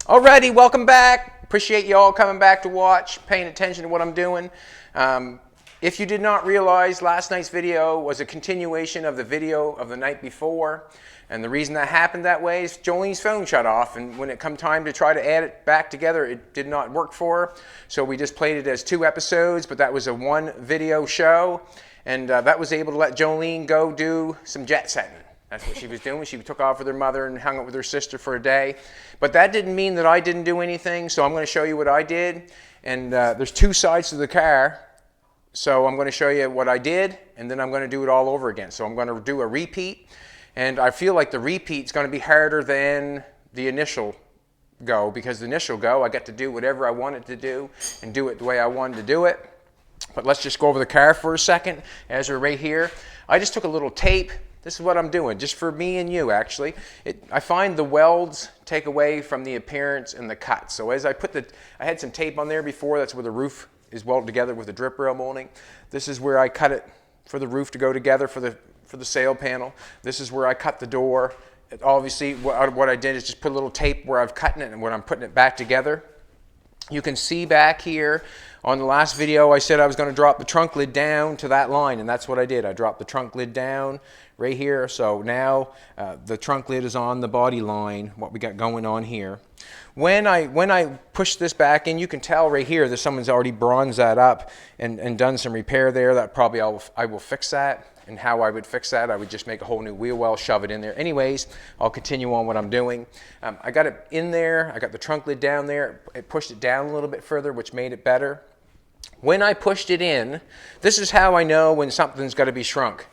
Alrighty, welcome back. Appreciate you all coming back to watch, paying attention to what I'm doing. If you did not realize, last night's video was a continuation of the video of the night before. And the reason that happened that way is Jolene's phone shut off, and when it come time to try to add it back together, it did not work for her. So we just played it as 2 episodes, but that was a 1 video show. And that was able to let Jolene go do some jet setting. That's what she was doing. She took off with her mother and hung out with her sister for a day. But that didn't mean that I didn't do anything, so I'm going to show you what I did. And there's 2 sides to the car. So I'm going to show you what I did, and then I'm going to do it all over again. So I'm going to do a repeat. And I feel like the repeat's going to be harder than the initial go, because the initial go, I got to do whatever I wanted to do and do it the way I wanted to do it. But let's just go over the car for a second as we're right here. I just took a little tape. This is what I'm doing, just for me and you, actually. I find the welds take away from the appearance and the cut. So as I had some tape on there before. That's where the roof is welded together with the drip rail molding. This is where I cut it for the roof to go together for the sail panel. This is where I cut the door. Obviously, what I did is just put a little tape where I've cut it and when I'm putting it back together. You can see back here on the last video I said I was going to drop the trunk lid down to that line, and that's what I did. I dropped the trunk lid down right here. So now the trunk lid is on the body line, what we got going on here. When I push this back in, you can tell right here that someone's already bronzed that up and done some repair there. That probably I will fix that. And how I would fix that, I would just make a whole new wheel well, shove it in there. Anyways, I'll continue on what I'm doing. I got it in there. I got the trunk lid down there. It pushed it down a little bit further, which made it better. When I pushed it in, this is how I know when something's got to be shrunk.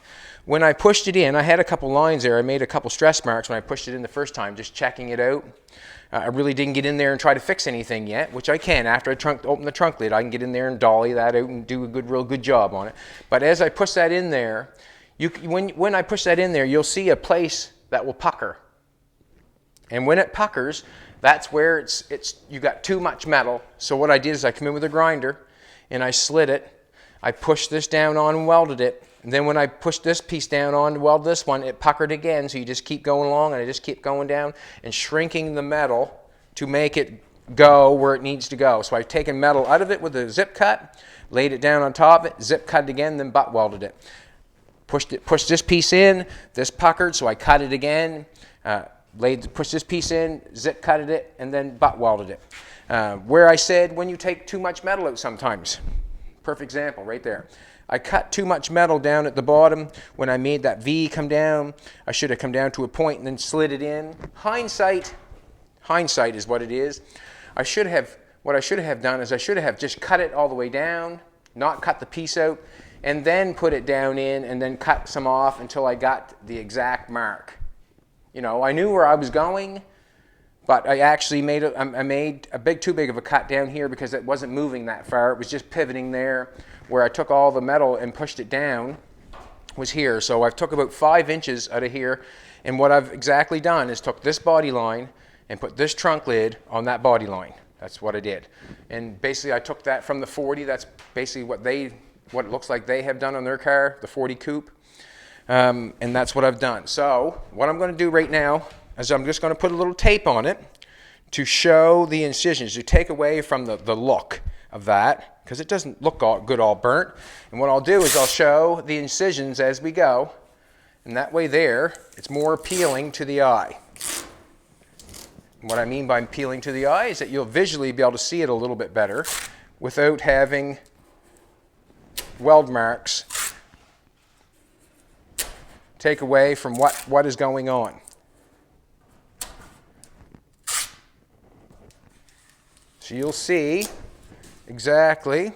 When I pushed it in, I had a couple lines there. I made a couple stress marks when I pushed it in the first time, just checking it out. I really didn't get in there and try to fix anything yet, which I can. After I open the trunk lid, I can get in there and dolly that out and do a real good job on it. But as I push that in there, when I push that in there, you'll see a place that will pucker. And when it puckers, that's where you got too much metal. So what I did is I come in with a grinder and I slid it. I pushed this down on and welded it. And then when I pushed this piece down on to weld this one, it puckered again. So you just keep going along, and I just keep going down and shrinking the metal to make it go where it needs to go. So I've taken metal out of it with a zip cut, laid it down on top of it, zip cut it again, then butt welded it. Pushed this piece in, this puckered, so I cut it again, pushed this piece in, zip cutted it, and then butt welded it. Where I said when you take too much metal out sometimes, perfect example right there. I cut too much metal down at the bottom. When I made that V come down, I should have come down to a point and then slid it in. Hindsight is what it is. What I should have done is I should have just cut it all the way down, not cut the piece out, and then put it down in and then cut some off until I got the exact mark. You know, I knew where I was going, but I actually made too big of a cut down here because it wasn't moving that far. It was just pivoting there. Where I took all the metal and pushed it down was here. So I've took about 5 inches out of here, and what I've exactly done is took this body line and put this trunk lid on that body line. That's what I did. And basically I took that from the 40. That's basically what it looks like they have done on their car, the 40 Coupe. And that's what I've done. So what I'm going to do right now is I'm just going to put a little tape on it to show the incisions, to take away from the look of that, because it doesn't look all burnt. And what I'll do is I'll show the incisions as we go, and that way there, it's more appealing to the eye. And what I mean by appealing to the eye is that you'll visually be able to see it a little bit better without having weld marks take away from what is going on. So you'll see exactly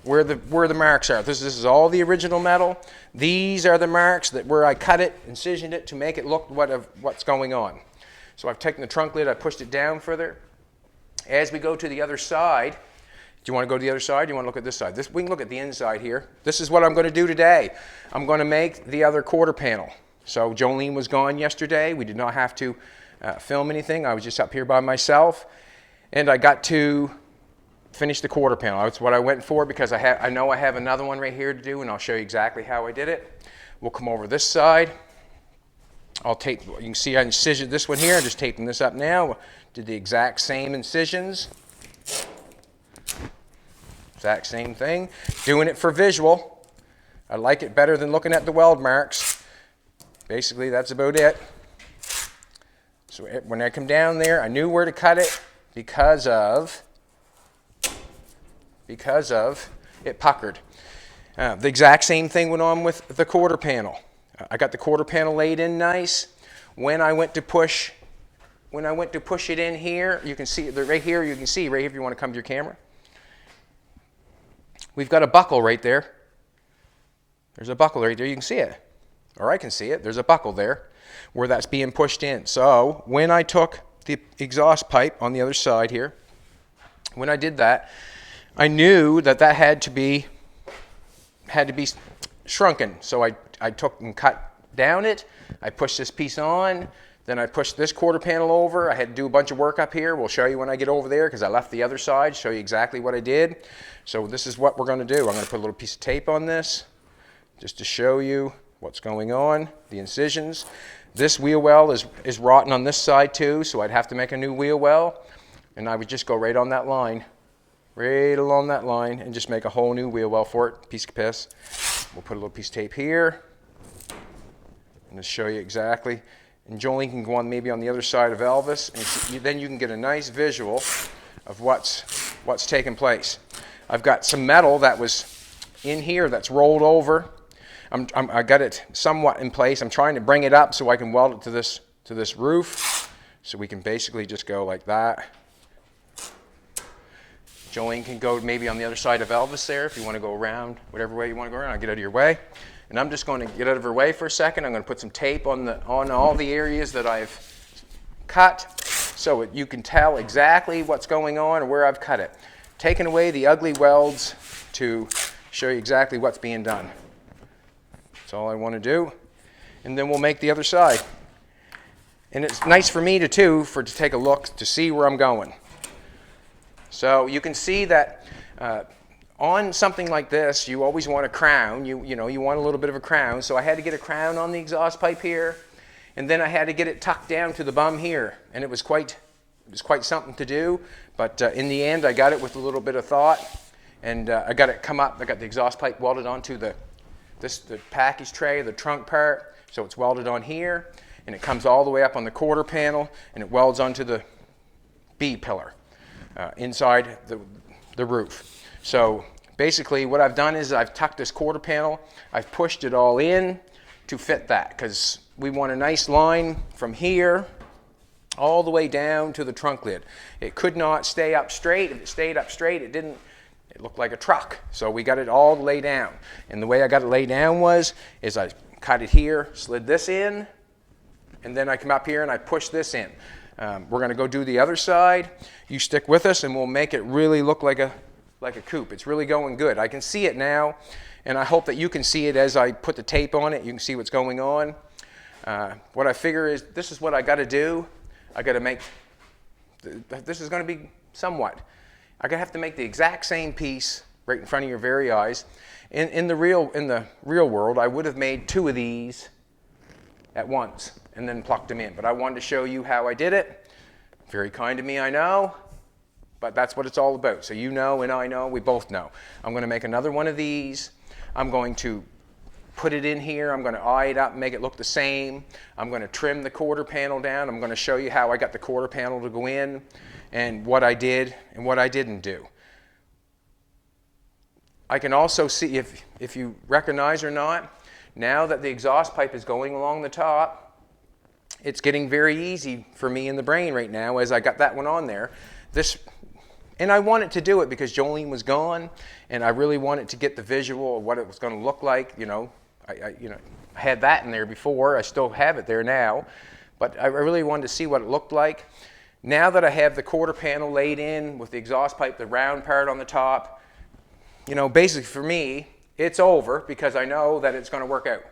where the marks are. This is all the original metal. These are the marks where I cut it, incisioned it to make it look what's going on. So I've taken the trunk lid, I pushed it down further. As we go to the other side, do you want to go to the other side? Do you want to look at this side? We can look at the inside here. This is what I'm going to do today. I'm going to make the other quarter panel. So Jolene was gone yesterday. We did not have to film anything. I was just up here by myself, and I got to finish the quarter panel. That's what I went for because I know I have another one right here to do, and I'll show you exactly how I did it. We'll come over this side. I'll tape, you can see I incisioned this one here. I'm just taping this up now. Did the exact same incisions. Exact same thing. Doing it for visual. I like it better than looking at the weld marks. Basically, that's about it. So when I come down there, I knew where to cut it because of it puckered. The exact same thing went on with the quarter panel. I got the quarter panel laid in nice. When I went to push it in here, you can see right here. You can see right here if you want to come to your camera. We've got a buckle right there. There's a buckle right there. You can see it, or I can see it. There's a buckle there where that's being pushed in. So when I took the exhaust pipe on the other side here, when I did that, I knew that that had to be shrunken. So I took and cut down it. I pushed this piece on. Then I pushed this quarter panel over. I had to do a bunch of work up here. We'll show you when I get over there because I left the other side, show you exactly what I did. So this is what we're going to do. I'm going to put a little piece of tape on this just to show you what's going on, the incisions. This wheel well is rotten on this side too, so I'd have to make a new wheel well. And I would just go right on that line, right along that line, and just make a whole new wheel well for it, piece of piss. We'll put a little piece of tape here and just show you exactly. And Jolene can go on maybe on the other side of Elvis, and then you can get a nice visual of what's taking place. I've got some metal that was in here that's rolled over. I got it somewhat in place. I'm trying to bring it up so I can weld it to this roof. So we can basically just go like that. Jolene can go maybe on the other side of Elvis there if you want to go around, whatever way you want to go around. I'll get out of your way. And I'm just going to get out of her way for a second. I'm going to put some tape on all the areas that I've cut so you can tell exactly what's going on and where I've cut it. Taking away the ugly welds to show you exactly what's being done. That's all I want to do. And then we'll make the other side. And it's nice for me to take a look to see where I'm going. So you can see that on something like this, you always want a crown. You want a little bit of a crown. So I had to get a crown on the exhaust pipe here, and then I had to get it tucked down to the bum here. And it was quite something to do. But in the end, I got it with a little bit of thought, and I got it come up. I got the exhaust pipe welded onto the package tray, the trunk part. So it's welded on here, and it comes all the way up on the quarter panel, and it welds onto the B pillar inside the roof. So basically what I've done is I've tucked this quarter panel, I've pushed it all in to fit that because we want a nice line from here all the way down to the trunk lid. It could not stay up straight. If it stayed up straight, it looked like a truck. So we got it all laid down. And the way I got it laid down is I cut it here, slid this in, and then I come up here and I push this in. We're going to go do the other side. You stick with us and we'll make it really look like a coupe. It's really going good. I can see it now, and I hope that you can see it as I put the tape on it. You can see what's going on. What I figure is this is what I got to do. I got to make, this is going to be somewhat. I have to make the exact same piece right in front of your very eyes. In the real world, I would have made 2 of these at once and then plucked them in. But I wanted to show you how I did it. Very kind of me, I know. But that's what it's all about. So you know and I know, we both know. I'm going to make another one of these. I'm going to put it in here. I'm going to eye it up, make it look the same. I'm going to trim the quarter panel down. I'm going to show you how I got the quarter panel to go in and what I did and what I didn't do. I can also see if you recognize or not, now that the exhaust pipe is going along the top, it's getting very easy for me in the brain right now as I got that one on there. And I wanted to do it because Jolene was gone, and I really wanted to get the visual of what it was going to look like. I had that in there before. I still have it there now, but I really wanted to see what it looked like. Now that I have the quarter panel laid in with the exhaust pipe, the round part on the top, basically for me, it's over because I know that it's going to work out.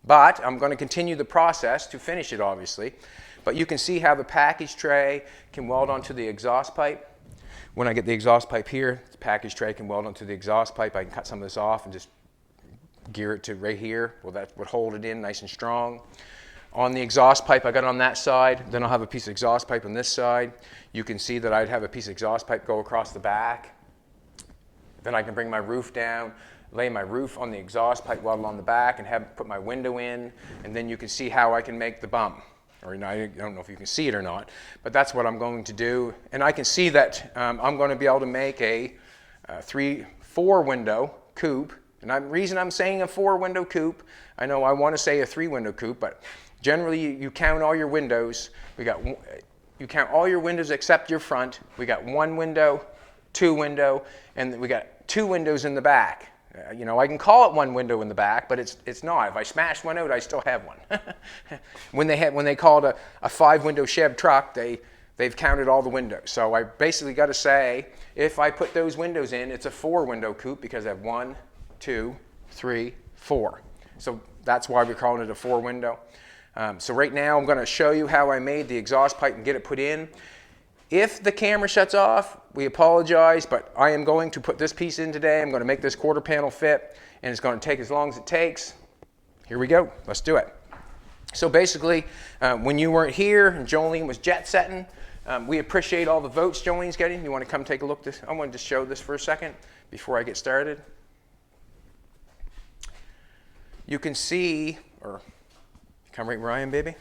But I'm going to continue the process to finish it, obviously. But you can see how the package tray can weld onto the exhaust pipe. When I get the exhaust pipe here, the package tray can weld onto the exhaust pipe. I can cut some of this off and just gear it to right here. Well, that would hold it in nice and strong. on the exhaust pipe I got on that side. Then I'll have a piece of exhaust pipe on this side. You can see that I'd have a piece of exhaust pipe go across the back. Then I can bring my roof down, lay my roof on the exhaust pipe while on the back, and put my window in, and then you can see how I can make the bump. Or I don't know if you can see it or not, but that's what I'm going to do. And I can see that I'm going to be able to make a 4 window coupe. And the reason I'm saying a 4 window coupe, I know I want to say a 3 window coupe, but generally you count all your windows. You count all your windows except your front. We got 1 window, 2 window, and we got 2 windows in the back. You know, I can call it 1 window in the back, but it's not. If I smash one out, I still have one. When they called a 5-window Chev truck, they've counted all the windows. So I basically got to say, if I put those windows in, it's a 4-window coupe because I have 1, 2, 3, 4. So that's why we're calling it a 4-window. So right now I'm going to show you how I made the exhaust pipe and get it put in. If the camera shuts off, we apologize, but I am going to put this piece in today. I'm going to make this quarter panel fit, and it's going to take as long as it takes. Here we go. Let's do it. So basically, when you weren't here and Jolene was jet setting, we appreciate all the votes Jolene's getting. You want to come take a look at this? I want to just show this for a second before I get started. You can see, or come right where I am, baby.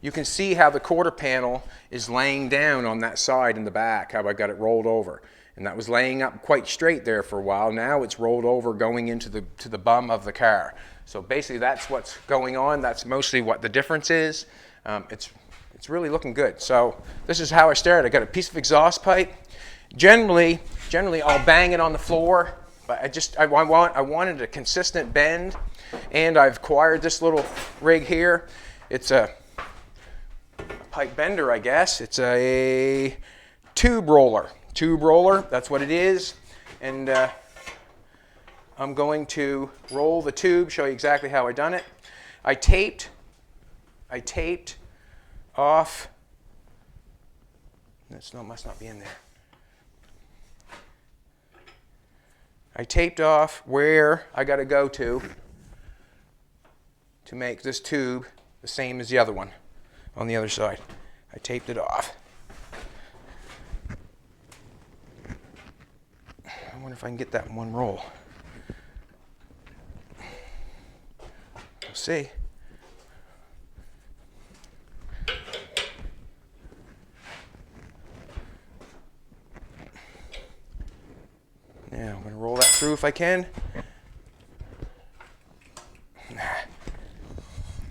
You can see how the quarter panel is laying down on that side in the back, how I got it rolled over. And that was laying up quite straight there for a while. Now it's rolled over going into the bum of the car. So basically that's what's going on. That's mostly what the difference is. It's really looking good. So this is how I started. I got a piece of exhaust pipe. Generally I'll bang it on the floor, but I wanted a consistent bend, and I've acquired this little rig here. It's a pipe bender, I guess. It's a tube roller. That's what it is. And I'm going to roll the tube, show you exactly how I done it. I taped off. Must not be in there. I taped off where I got to go to make this tube the same as the other one on the other side. I taped it off. I wonder if I can get that in one roll. We'll see. Now I'm going to roll that through if I can.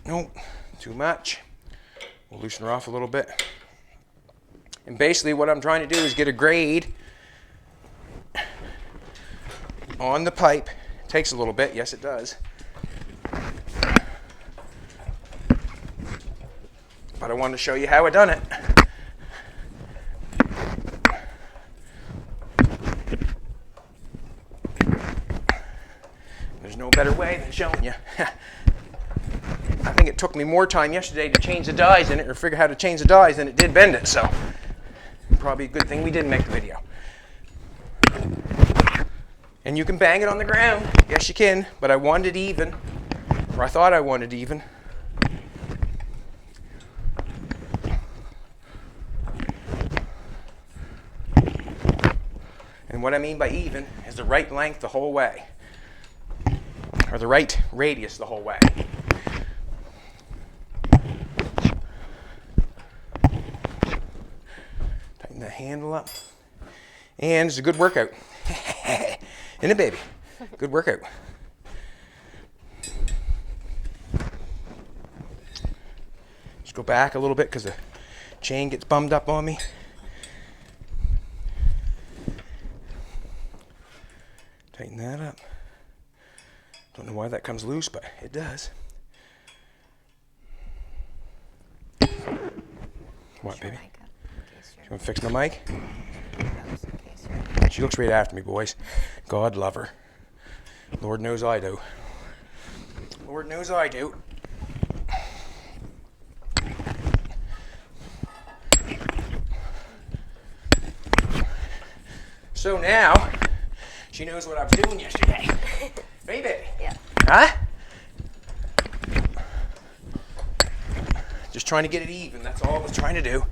Nope, too much. We'll loosen her off a little bit. And basically what I'm trying to do is get a grade on the pipe. It takes a little bit, yes it does. But I wanted to show you how I done it. There's no better way than showing you. I think it took me more time yesterday to change the dies in it, or figure out how to change the dies, than it did bend it, so probably a good thing we didn't make the video. And you can bang it on the ground. Yes, you can, but I wanted it even, or I thought I wanted it even. And what I mean by even is the right length the whole way, or the right radius the whole way. Tighten that handle up. And it's a good workout. Isn't it, baby? Good workout. Just go back a little bit because the chain gets bummed up on me. Tighten that up. Don't know why that comes loose, but it does. What, baby? You want to fix my mic? She looks right after me, boys. God love her. Lord knows I do. Lord knows I do. So now, she knows what I was doing yesterday. Right, baby? Yeah. Huh? Just trying to get it even. That's all I was trying to do.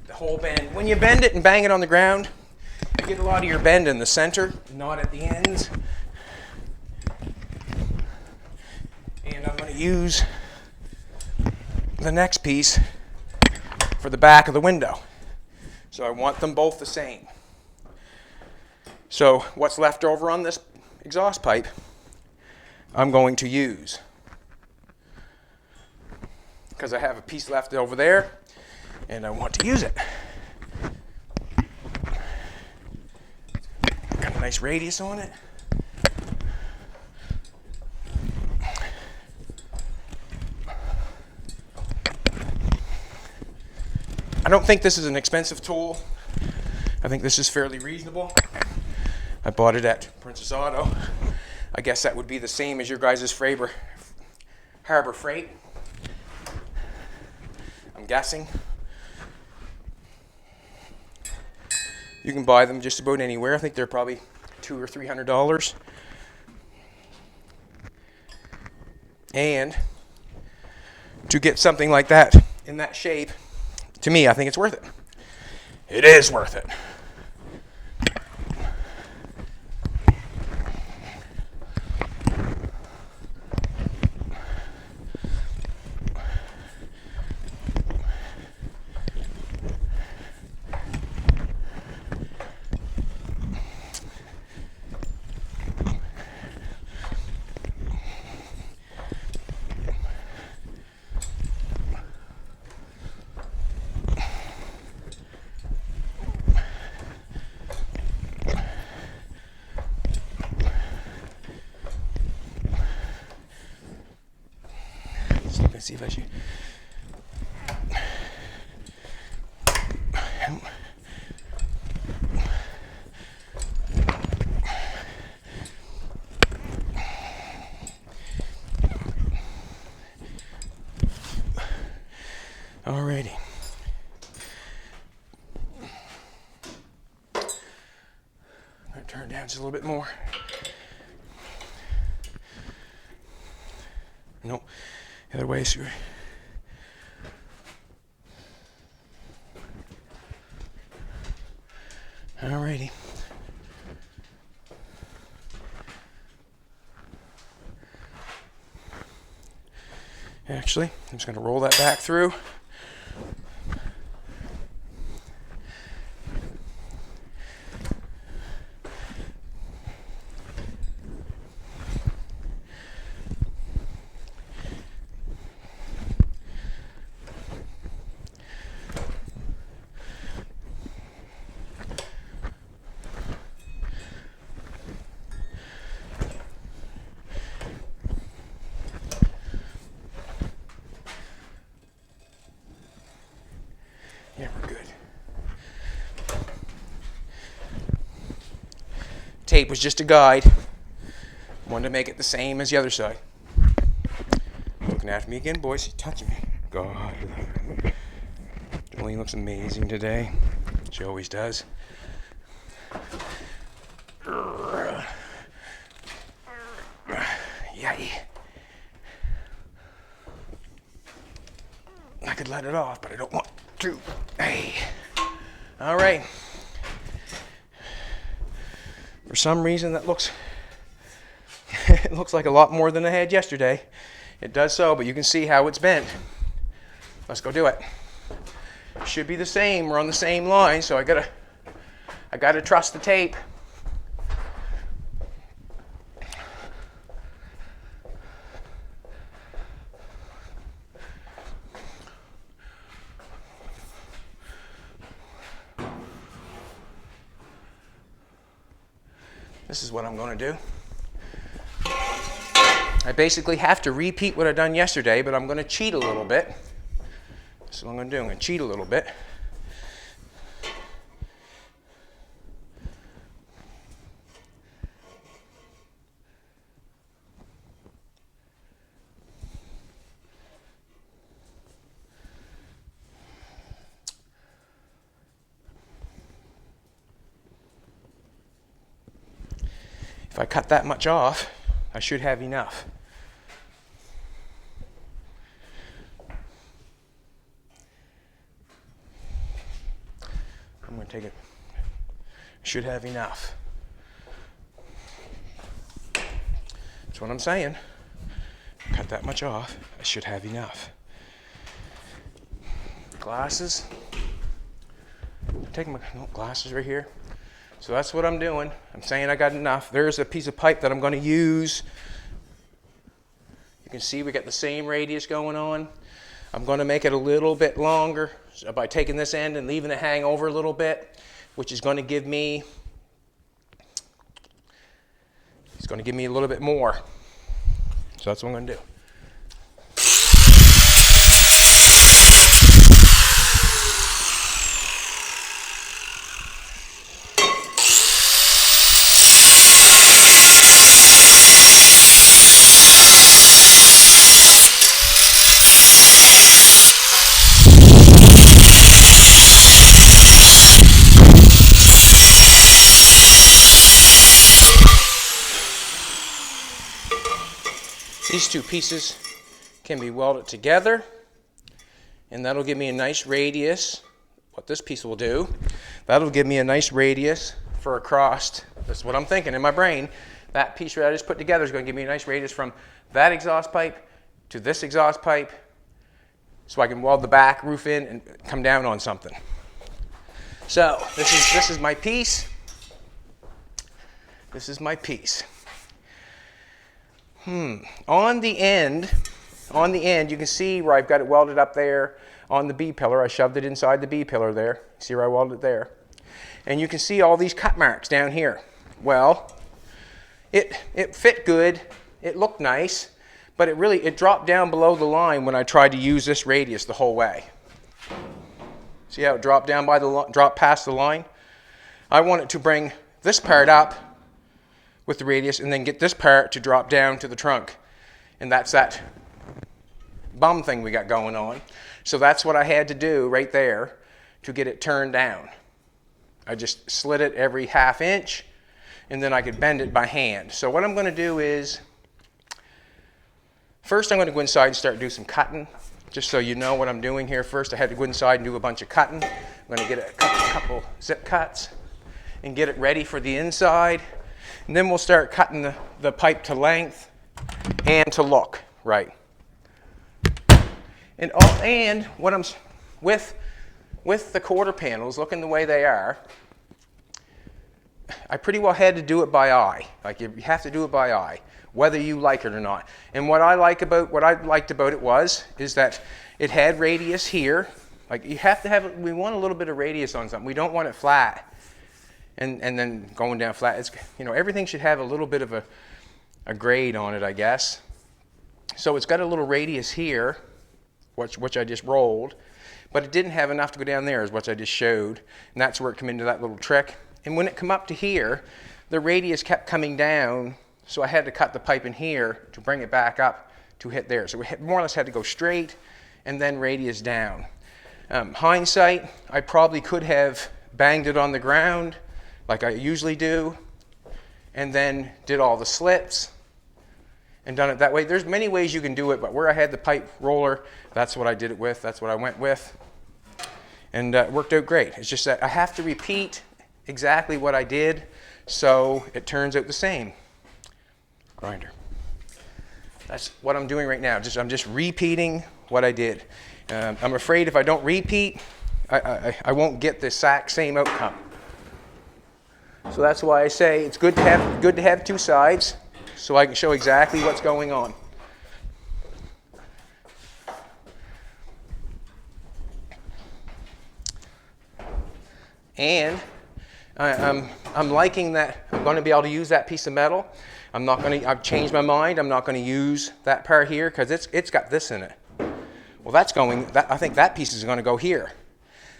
The whole bend. When you bend it and bang it on the ground, you get a lot of your bend in the center, not at the ends. And I'm going to use the next piece for the back of the window. So I want them both the same. So what's left over on this exhaust pipe, I'm going to use. Because I have a piece left over there, and I want to use it. Got a nice radius on it. I don't think this is an expensive tool. I think this is fairly reasonable. I bought it at Princess Auto. I guess that would be the same as your guys' Harbor Freight. I'm guessing. You can buy them just about anywhere. I think they're probably $200 or $300. And to get something like that in that shape, to me, I think it's worth it. It is worth it. Let's see if I should. Alrighty. I'm going to turn it down just a little bit more. Nope. The other way, sure. Alrighty. Actually, I'm just going to roll that back through. Yeah, we're good. Tape was just a guide. Wanted to make it the same as the other side. Looking after me again, boys. She's touching me. God. Jolene looks amazing today. She always does. Yay. I could let it off, but I don't want to. Hey. All right. For some reason, that looks it looks like a lot more than I had yesterday. It does so, but you can see how it's bent. Let's go do it. Should be the same. We're on the same line, so I gotta trust the tape. This is what I'm going to do. I basically have to repeat what I done yesterday, but I'm going to cheat a little bit. This is what I'm going to do. I'm going to cheat a little bit. If I cut that much off, I should have enough. I'm going to take it. I should have enough. That's what I'm saying. Cut that much off. I should have enough. Glasses. Take my glasses right here. So that's what I'm doing. I'm saying I got enough. There's a piece of pipe that I'm going to use. You can see we got the same radius going on. I'm going to make it a little bit longer by taking this end and leaving it hang over a little bit, which is going to give me, it's going to give me a little bit more. So that's what I'm going to do. These two pieces can be welded together, and that'll give me a nice radius. What this piece will do, that'll give me a nice radius for across. That's what I'm thinking in my brain. That piece that I just put together is going to give me a nice radius from that exhaust pipe to this exhaust pipe, so I can weld the back roof in and come down on something. So this is my piece. This is my piece. On the end, you can see where I've got it welded up there on the B-pillar. I shoved it inside the B-pillar there. See where I welded it there? And you can see all these cut marks down here. Well, it fit good. It looked nice, but it dropped down below the line when I tried to use this radius the whole way. See how it dropped down by dropped past the line? I wanted to bring this part up with the radius and then get this part to drop down to the trunk. And that's that bum thing we got going on. So that's what I had to do right there to get it turned down. I just slid it every ½ inch, and then I could bend it by hand. So what I'm going to do is, first I'm going to go inside and start doing some cutting. Just so you know what I'm doing here. First I had to go inside and do a bunch of cutting. I'm going to get a couple zip cuts and get it ready for the inside. And then we'll start cutting the pipe to length and to look right. And what I'm with the quarter panels looking the way they are, I pretty well had to do it by eye. Like you have to do it by eye, whether you like it or not. And what I liked about it is that it had radius here. Like you have to have, we want a little bit of radius on something. We don't want it flat. And then going down flat. It's, everything should have a little bit of a grade on it, I guess. So it's got a little radius here, which I just rolled, but it didn't have enough to go down there, is what I just showed. And that's where it came into that little trick. And when it come up to here, the radius kept coming down, so I had to cut the pipe in here to bring it back up to hit there. So we more or less had to go straight and then radius down. Hindsight, I probably could have banged it on the ground like I usually do, and then did all the slits and done it that way. There's many ways you can do it, but where I had the pipe roller, that's what I did it with. That's what I went with, and it worked out great. It's just that I have to repeat exactly what I did so it turns out the same. Grinder. That's what I'm doing right now. I'm just repeating what I did. I'm afraid if I don't repeat, I won't get the exact same outcome. So that's why I say it's good to have two sides, so I can show exactly what's going on. And I'm liking that I'm going to be able to use that piece of metal. I've changed my mind. I'm not going to use that part here because it's got this in it. Well, I think that piece is going to go here.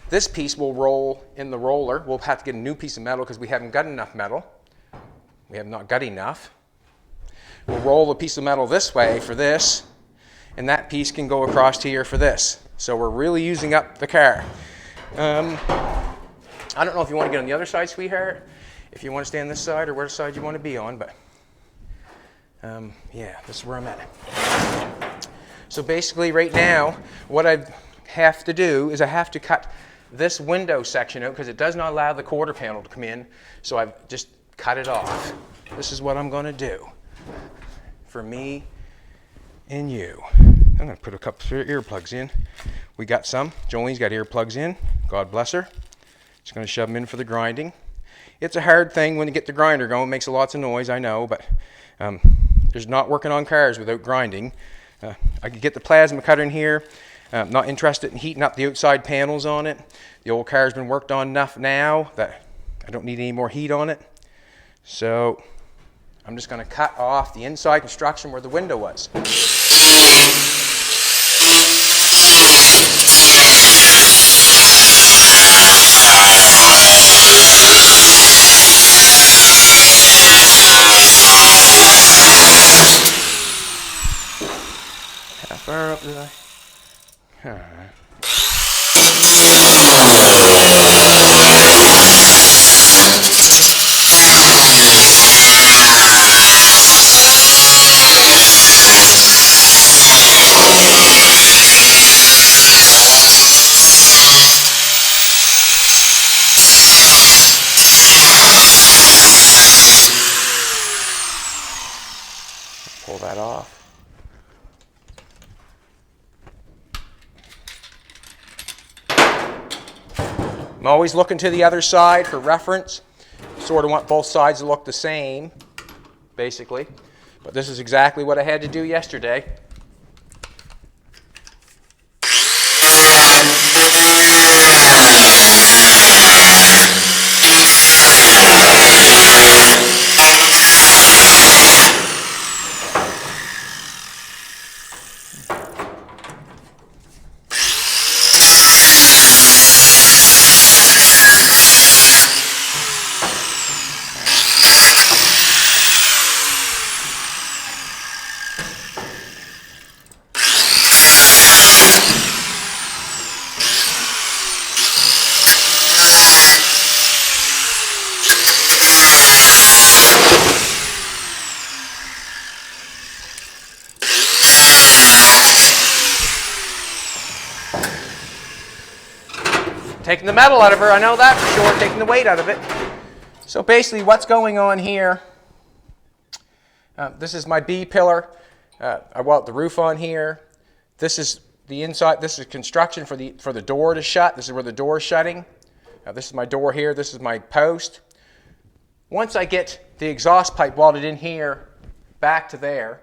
This piece will roll in the roller. We'll have to get a new piece of metal because we haven't got enough metal. We have not got enough. We'll roll the piece of metal this way for this, and that piece can go across here for this. So we're really using up the car. I don't know if you want to get on the other side, sweetheart, if you want to stay on this side or what side you want to be on, but yeah, this is where I'm at. So basically right now, what I have to do is I have to cut this window section out because it does not allow the quarter panel to come in. So I've just cut it off. This is what I'm going to do for me and you. I'm going to put a couple of earplugs in. We got some. Jolene's got earplugs in. God bless her. Just going to shove them in for the grinding. It's a hard thing when you get the grinder going. It makes lots of noise, I know, but there's not working on cars without grinding. I could get the plasma cutter in here. I'm not interested in heating up the outside panels on it. The old car's been worked on enough now that I don't need any more heat on it. So I'm just going to cut off the inside construction where the window was. How far up did I? All right. Pull that off. I'm always looking to the other side for reference. Sort of want both sides to look the same, basically. But this is exactly what I had to do yesterday. Taking the metal out of her, I know that for sure, taking the weight out of it. So basically what's going on here, this is my B pillar. I weld the roof on here. This is the inside, this is construction for the door to shut. This is where the door is shutting. This is my door here, this is my post. Once I get the exhaust pipe welded in here, back to there,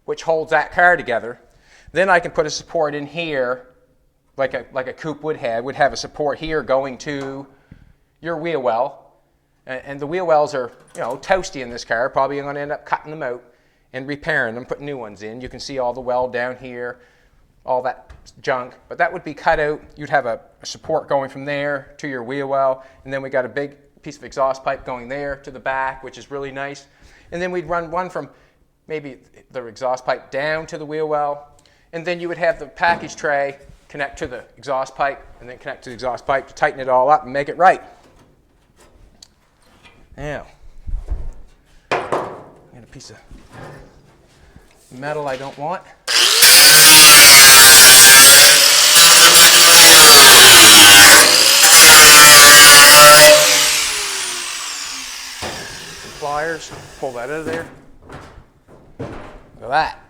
which holds that car together, then I can put a support in here like a Coupe would have a support here going to your wheel well. And the wheel wells are, you know, toasty in this car. Probably going to end up cutting them out and repairing them, putting new ones in. You can see all the weld down here, all that junk. But that would be cut out. You'd have a support going from there to your wheel well. And then we got a big piece of exhaust pipe going there to the back, which is really nice. And then we'd run one from maybe the exhaust pipe down to the wheel well. And then you would have the package tray connect to the exhaust pipe, and then connect to the exhaust pipe to tighten it all up and make it right. Now, I got a piece of metal I don't want. Some pliers, pull that out of there. Look at that.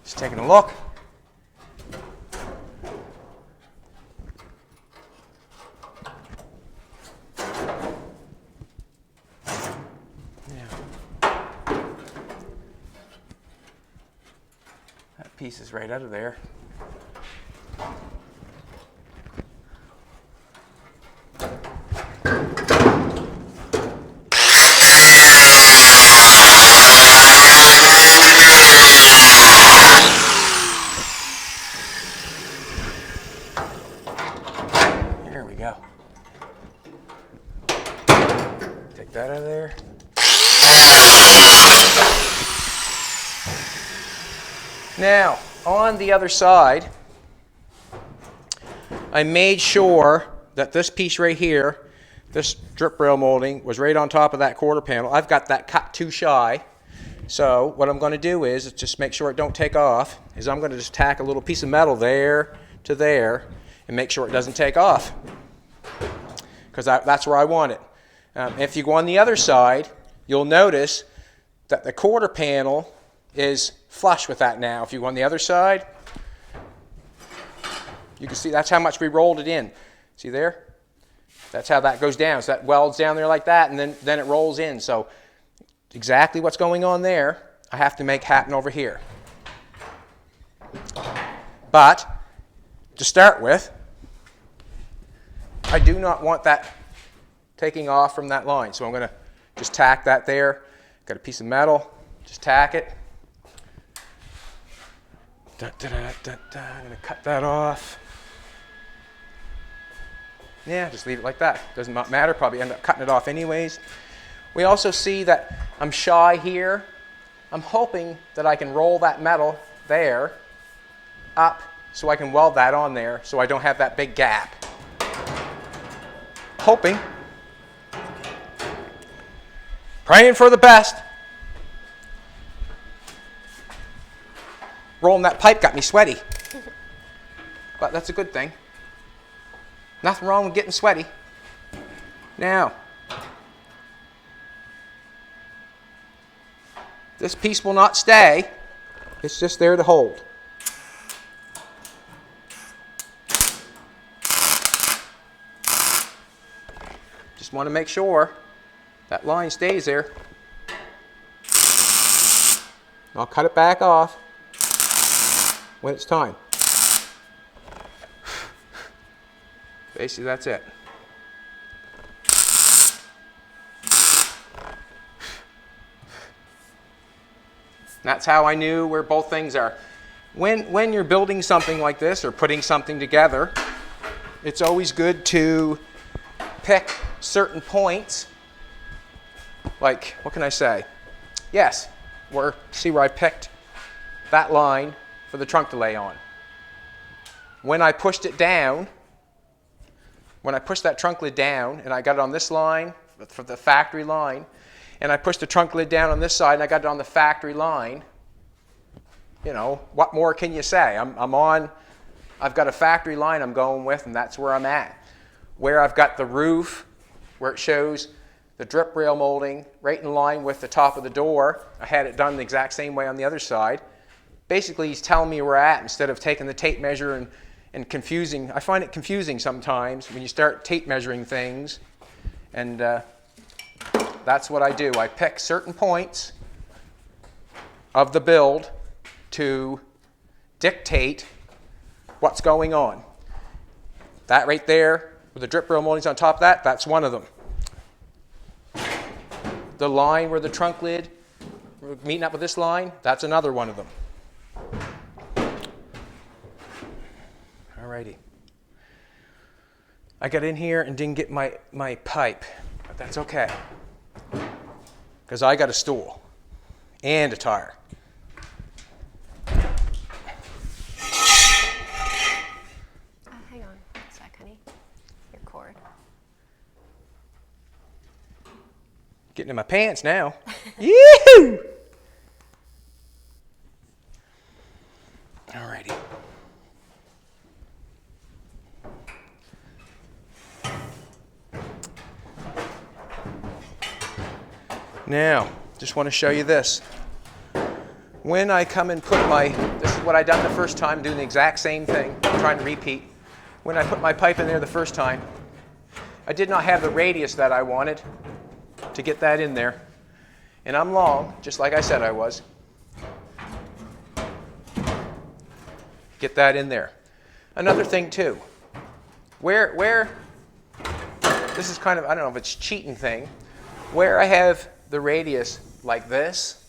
Just taking a look. That piece is right out of there. Now, on the other side, I made sure that this piece right here, this drip rail molding, was right on top of that quarter panel. I've got that cut too shy. So what I'm going to do is just make sure it don't take off, is I'm going to just tack a little piece of metal there to there and make sure it doesn't take off, because that's where I want it. If you go on the other side, you'll notice that the quarter panel is flush with that now. If you go on the other side, you can see that's how much we rolled it in. See there? That's how that goes down. So that welds down there like that, and then it rolls in. So exactly what's going on there, I have to make happen over here. But to start with, I do not want that taking off from that line. So I'm going to just tack that there. Got a piece of metal, just tack it. I'm going to cut that off. Yeah, just leave it like that. Doesn't matter, probably end up cutting it off anyways. We also see that I'm shy here. I'm hoping that I can roll that metal there up so I can weld that on there so I don't have that big gap. Hoping. Praying for the best. Rolling that pipe got me sweaty. But that's a good thing. Nothing wrong with getting sweaty. Now, this piece will not stay. It's just there to hold. Just want to make sure that line stays there. I'll cut it back off when it's time. Basically, that's it. That's how I knew where both things are. When you're building something like this or putting something together, it's always good to pick certain points. Like, what can I say? Yes, see where I picked that line for the trunk to lay on. When I pushed it down, when I pushed that trunk lid down and I got it on this line, for the factory line, and I pushed the trunk lid down on this side and I got it on the factory line, you know, what more can you say? I've got a factory line I'm going with, and that's where I'm at. Where I've got the roof, where it shows the drip rail molding right in line with the top of the door, I had it done the exact same way on the other side. Basically, he's telling me where I'm at instead of taking the tape measure and confusing. I find it confusing sometimes when you start tape measuring things, and that's what I do. I pick certain points of the build to dictate what's going on. That right there with the drip rail moldings on top of that, that's one of them. The line where the trunk lid, meeting up with this line, that's another one of them. Alrighty. I got in here and didn't get my pipe, but that's okay, because I got a stool and a tire. Hang on a sec, honey. Your cord. Getting in my pants now. Yee-hoo! Alrighty. Now, just want to show you this. When I come and put this is what I done the first time, doing the exact same thing, I'm trying to repeat. When I put my pipe in there the first time, I did not have the radius that I wanted to get that in there. And I'm long, just like I said I was. Get that in there. Another thing too, where this is kind of, I don't know if it's a cheating thing, where I have the radius like this,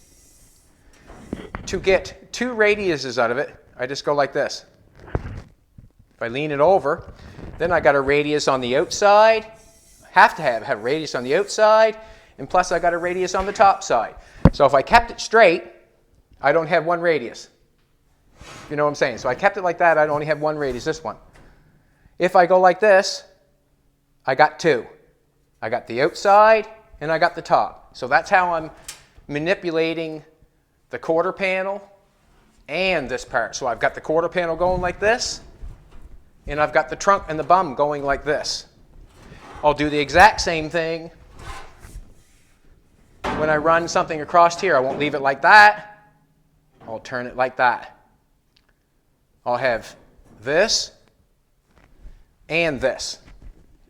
to get two radiuses out of it, I just go like this. If I lean it over, then I got a radius on the outside, have to have a radius on the outside, and plus I got a radius on the top side. So if I kept it straight, I don't have one radius. You know what I'm saying? So I kept it like that. I'd only have one radius, this one. If I go like this, I got two. I got the outside and I got the top. So that's how I'm manipulating the quarter panel and this part. So I've got the quarter panel going like this, and I've got the trunk and the bum going like this. I'll do the exact same thing when I run something across here. I won't leave it like that. I'll turn it like that. I'll have this and this.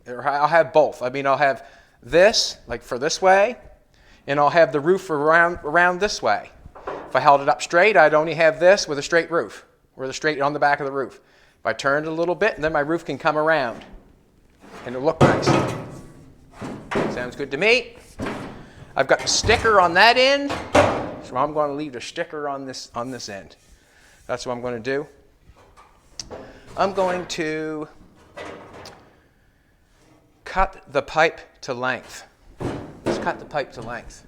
I'll have both. I mean, I'll have this, like for this way, and I'll have the roof around this way. If I held it up straight, I'd only have this with a straight roof, or the straight on the back of the roof. If I turned it a little bit, then my roof can come around, and it'll look nice. Sounds good to me. I've got the sticker on that end, so I'm going to leave the sticker on this end. That's what I'm going to do. I'm going to cut the pipe to length. Let's cut the pipe to length.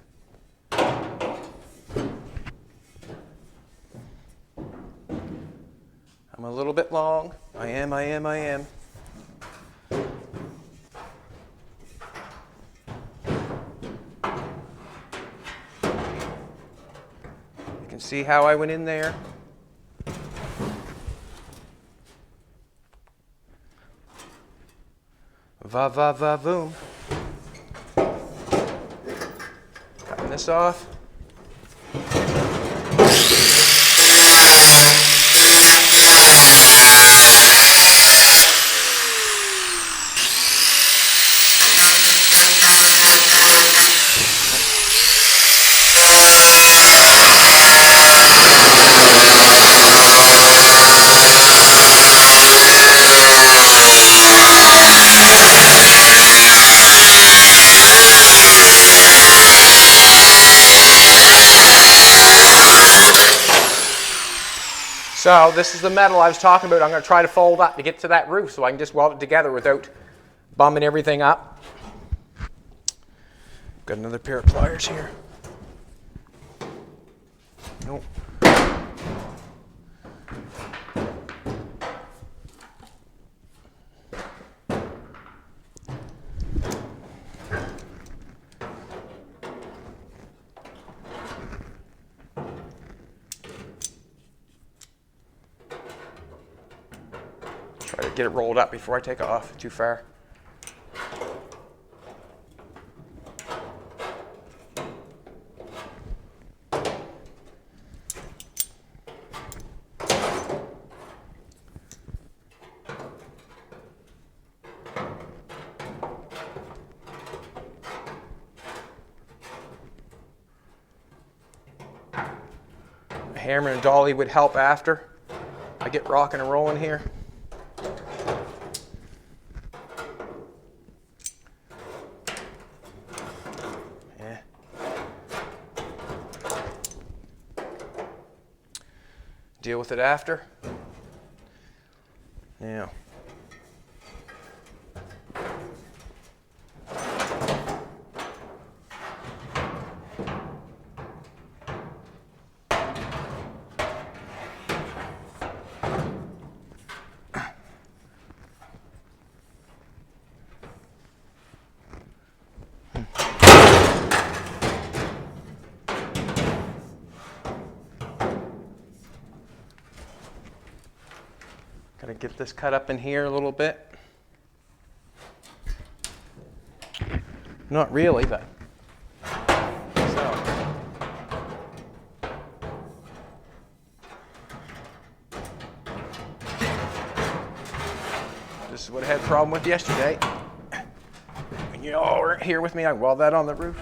I'm a little bit long. I am. You can see how I went in there. Va va va voom. Cutting this off. So this is the metal I was talking about. I'm going to try to fold up to get to that roof so I can just weld it together without bumming everything up. Got another pair of pliers here. Nope. Try to get it rolled up before I take it off too far. A hammer and dolly would help after I get rocking and rolling here. Deal with it after. Now, gotta get this cut up in here a little bit. Not really, but so. This is what I had a problem with yesterday. When you all weren't here with me, I weld that on the roof.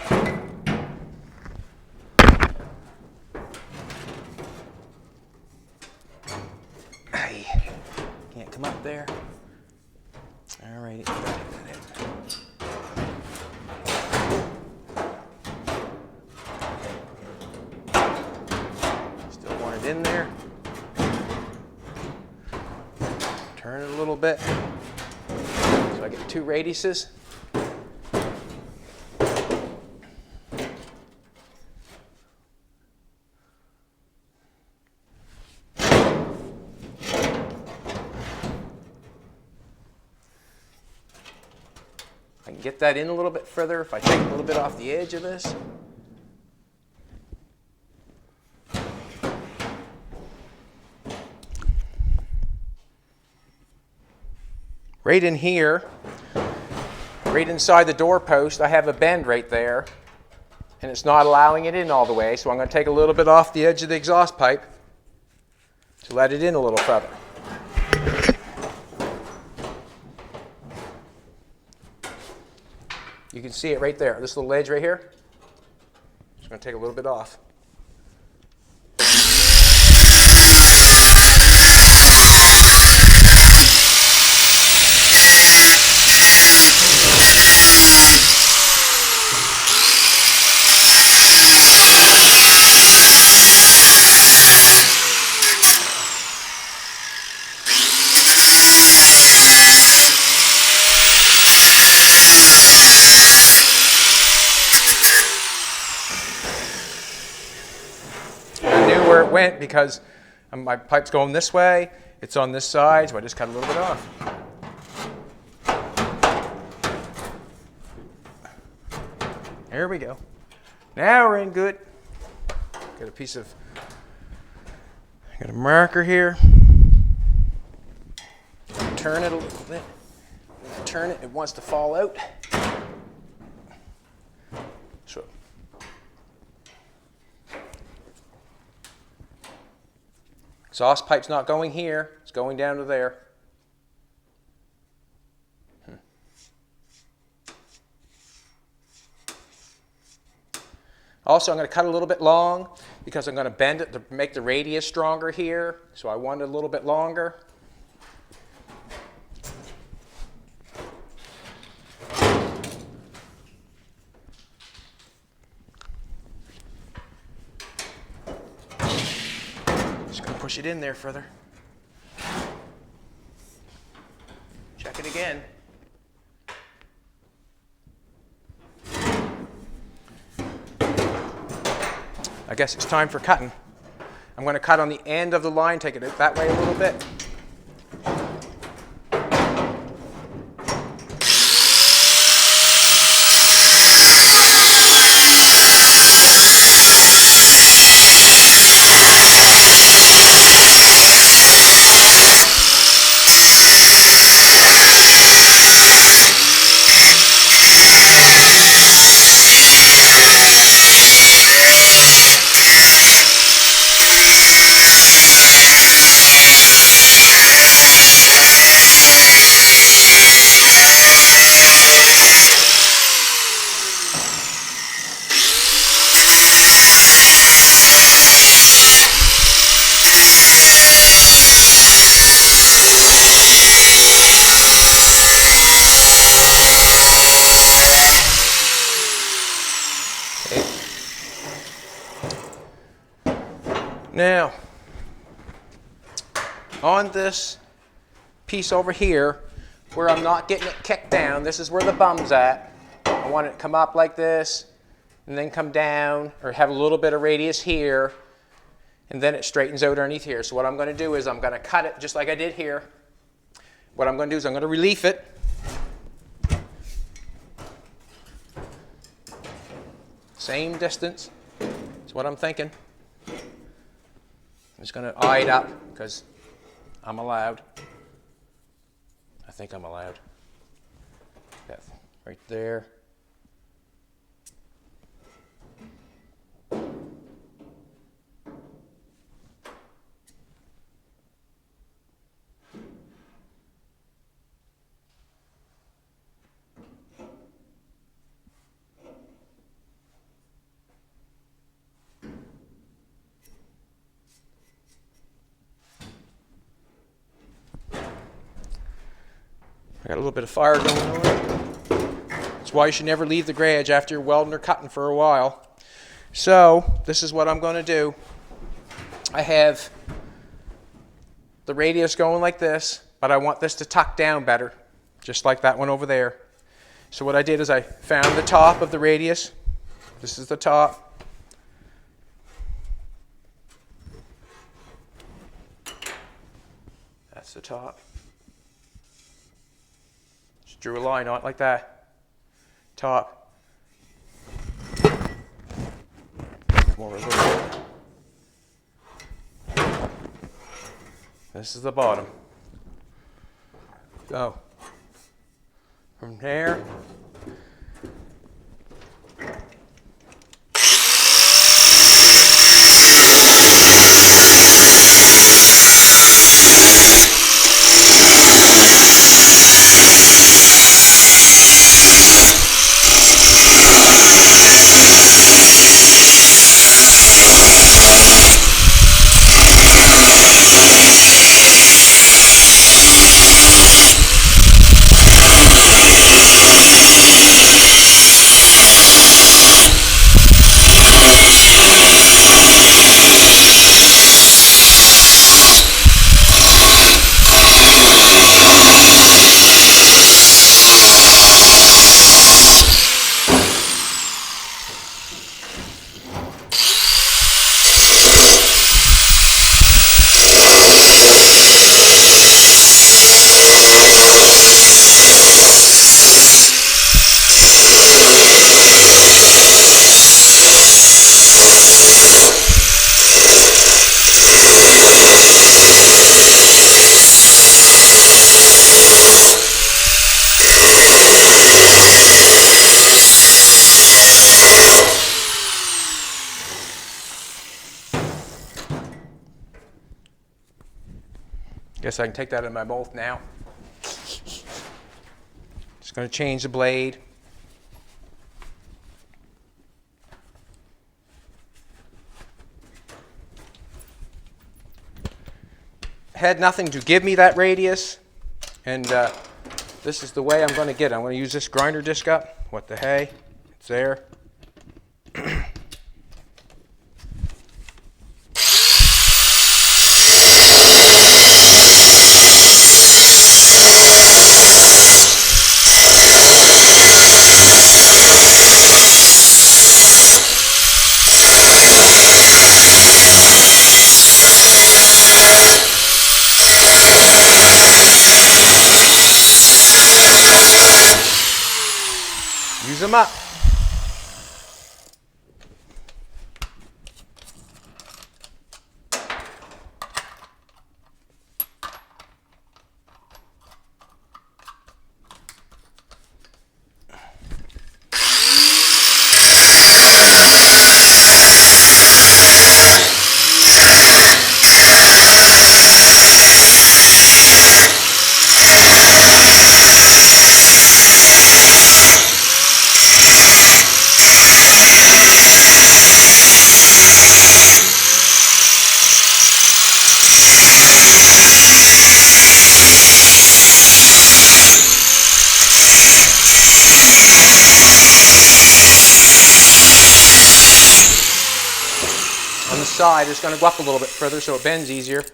Can't come up there. All right. Still want it in there. Turn it a little bit. So I get two radiuses. Get that in a little bit further if I take a little bit off the edge of this. Right in here, right inside the doorpost, I have a bend right there, and it's not allowing it in all the way, so I'm going to take a little bit off the edge of the exhaust pipe to let it in a little further. You can see it right there, this little edge right here. Just going to take a little bit off. Where it went because my pipe's going this way, it's on this side, so I just cut a little bit off. There we go. Now we're in good. Got a piece of, got a marker here. Turn it a little bit. Turn it, it wants to fall out. So. Exhaust pipe's not going here, it's going down to there. Also, I'm going to cut a little bit long because I'm going to bend it to make the radius stronger here. So I want it a little bit longer. Push it in there further. Check it again. I guess it's time for cutting. I'm going to cut on the end of the line, take it that way a little bit. Now, on this piece over here, where I'm not getting it kicked down, this is where the bum's at. I want it to come up like this, and then come down, or have a little bit of radius here, and then it straightens out underneath here. So what I'm going to do is I'm going to cut it just like I did here. What I'm going to do is I'm going to relief it. Same distance is what I'm thinking. I'm just going to eye it up because I'm allowed. I think I'm allowed. That right there. I got a little bit of fire going on. That's why you should never leave the garage after you're welding or cutting for a while. So this is what I'm going to do. I have the radius going like this, but I want this to tuck down better, just like that one over there. So what I did is I found the top of the radius. This is the top. That's the top. Drew a line on it like that. top. More of a This is the bottom. Go. From there. Guess I can take that in my mouth now. Just going to change the blade. Had nothing to give me that radius, and this is the way I'm going to get it. I'm going to use this grinder disc up. What the hey? It's there. Use them up. On the side, it's going to go up a little bit further so it bends easier.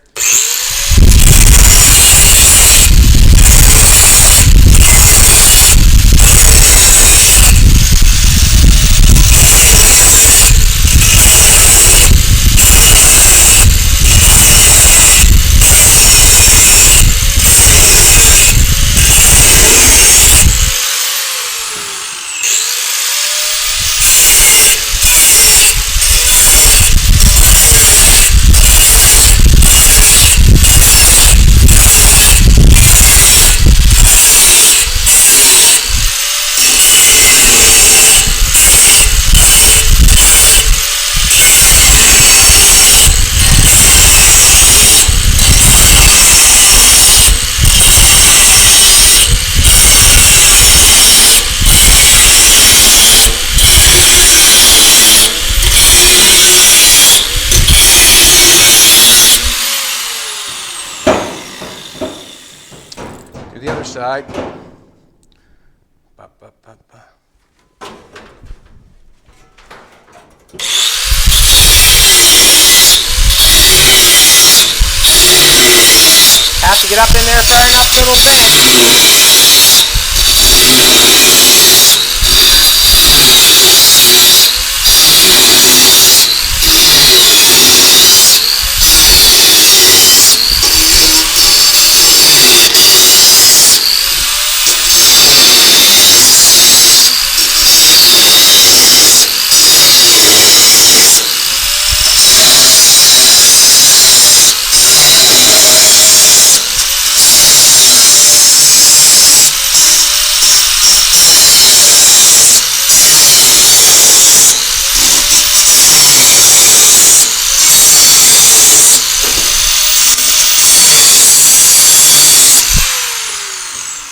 Do the other side. Ba, ba, ba, ba. Have to get up in there far enough so it'll bend.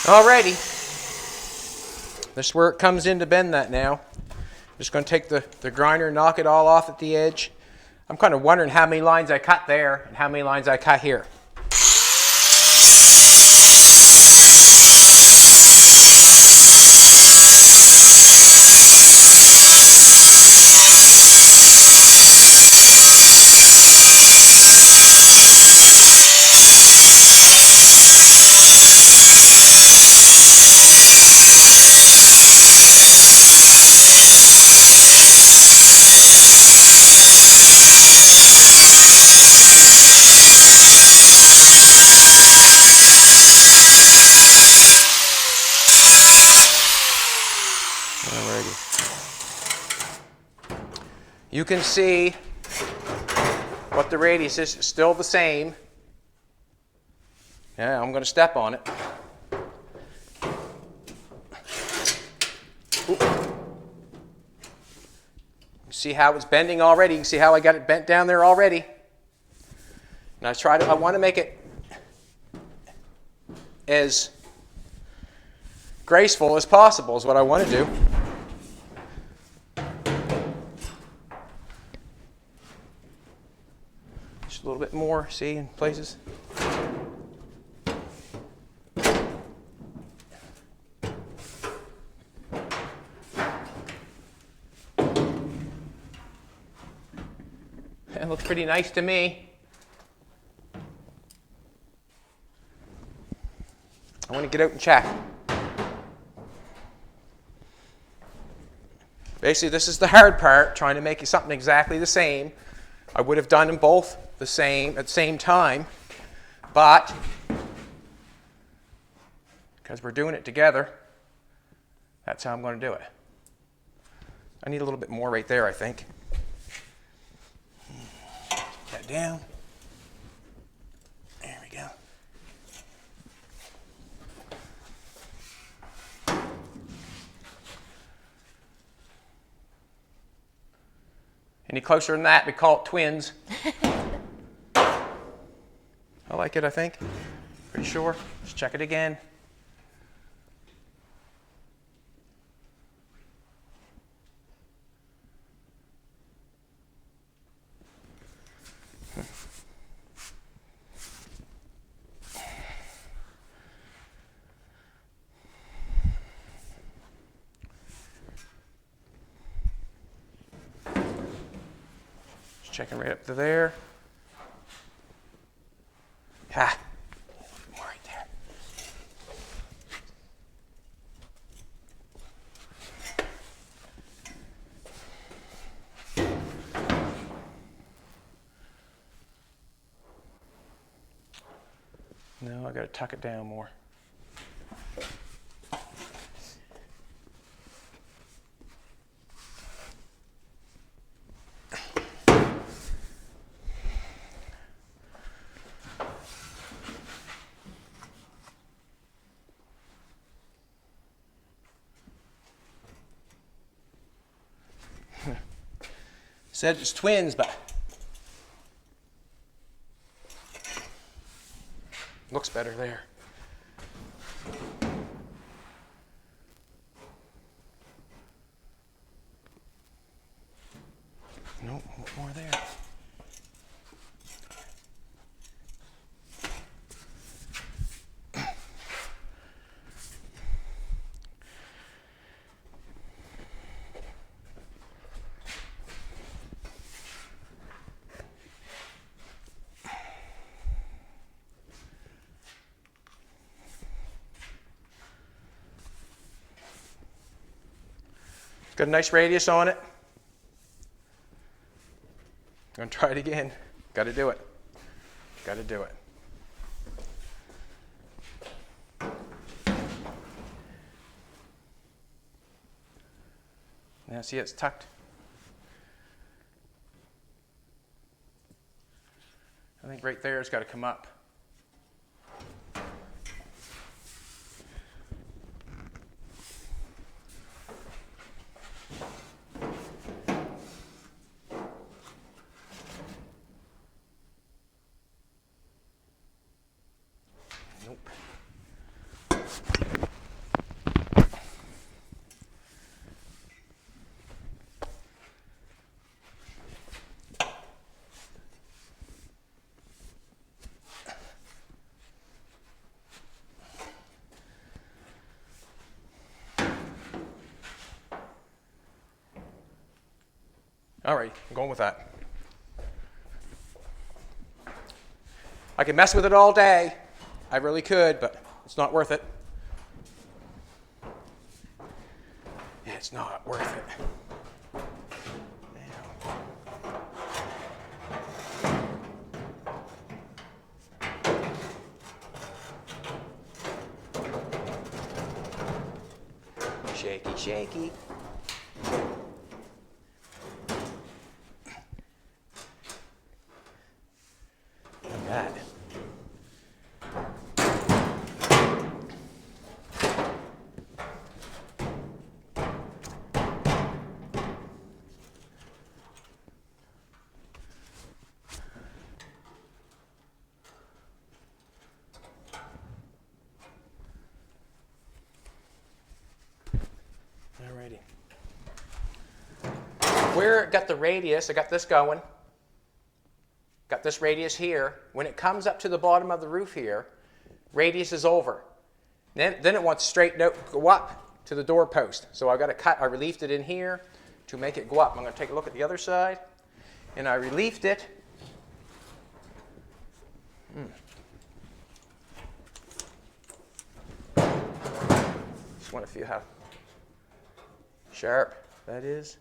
Alrighty. This is where it comes in to bend that now. Just going to take the grinder and knock it all off at the edge. I'm kind of wondering how many lines I cut there and how many lines I cut here. You can see what the radius is, still the same. Yeah, I'm going to step on it. Oop. See how it's bending already? You can see how I got it bent down there already. And I want to make it as graceful as possible is what I want to do. A little bit more, see, in places. It looks pretty nice to me. I want to get out and check. Basically, this is the hard part, trying to make it something exactly the same. I would have done them both the same at the same time, but because we're doing it together, that's how I'm going to do it. I need a little bit more right there, I think. Put that down. There we go. Any closer than that, we call it twins. I like it, I think. Pretty sure. Let's check it again. Just checking right up to there. Ha! More right there. No, I got to tuck it down more. Said it's twins, but looks better there. Nope, more there. Got a nice radius on it. I'm going to try it again. Got to do it. Got to do it. Now see, it's tucked. I think right there it's got to come up. Nope. All right, I'm going with that. I could mess with it all day. I really could, but it's not worth it. It's not worth it. Shaky, shaky. And that. Alrighty. Where it got the radius, I got this going. Got this radius here. When it comes up to the bottom of the roof here, radius is over. Then it wants to straighten out, go up to the door post. So I've got to cut, I reliefed it in here to make it go up. I'm going to take a look at the other side. And I reliefed it. Just want to feel how sharp that is.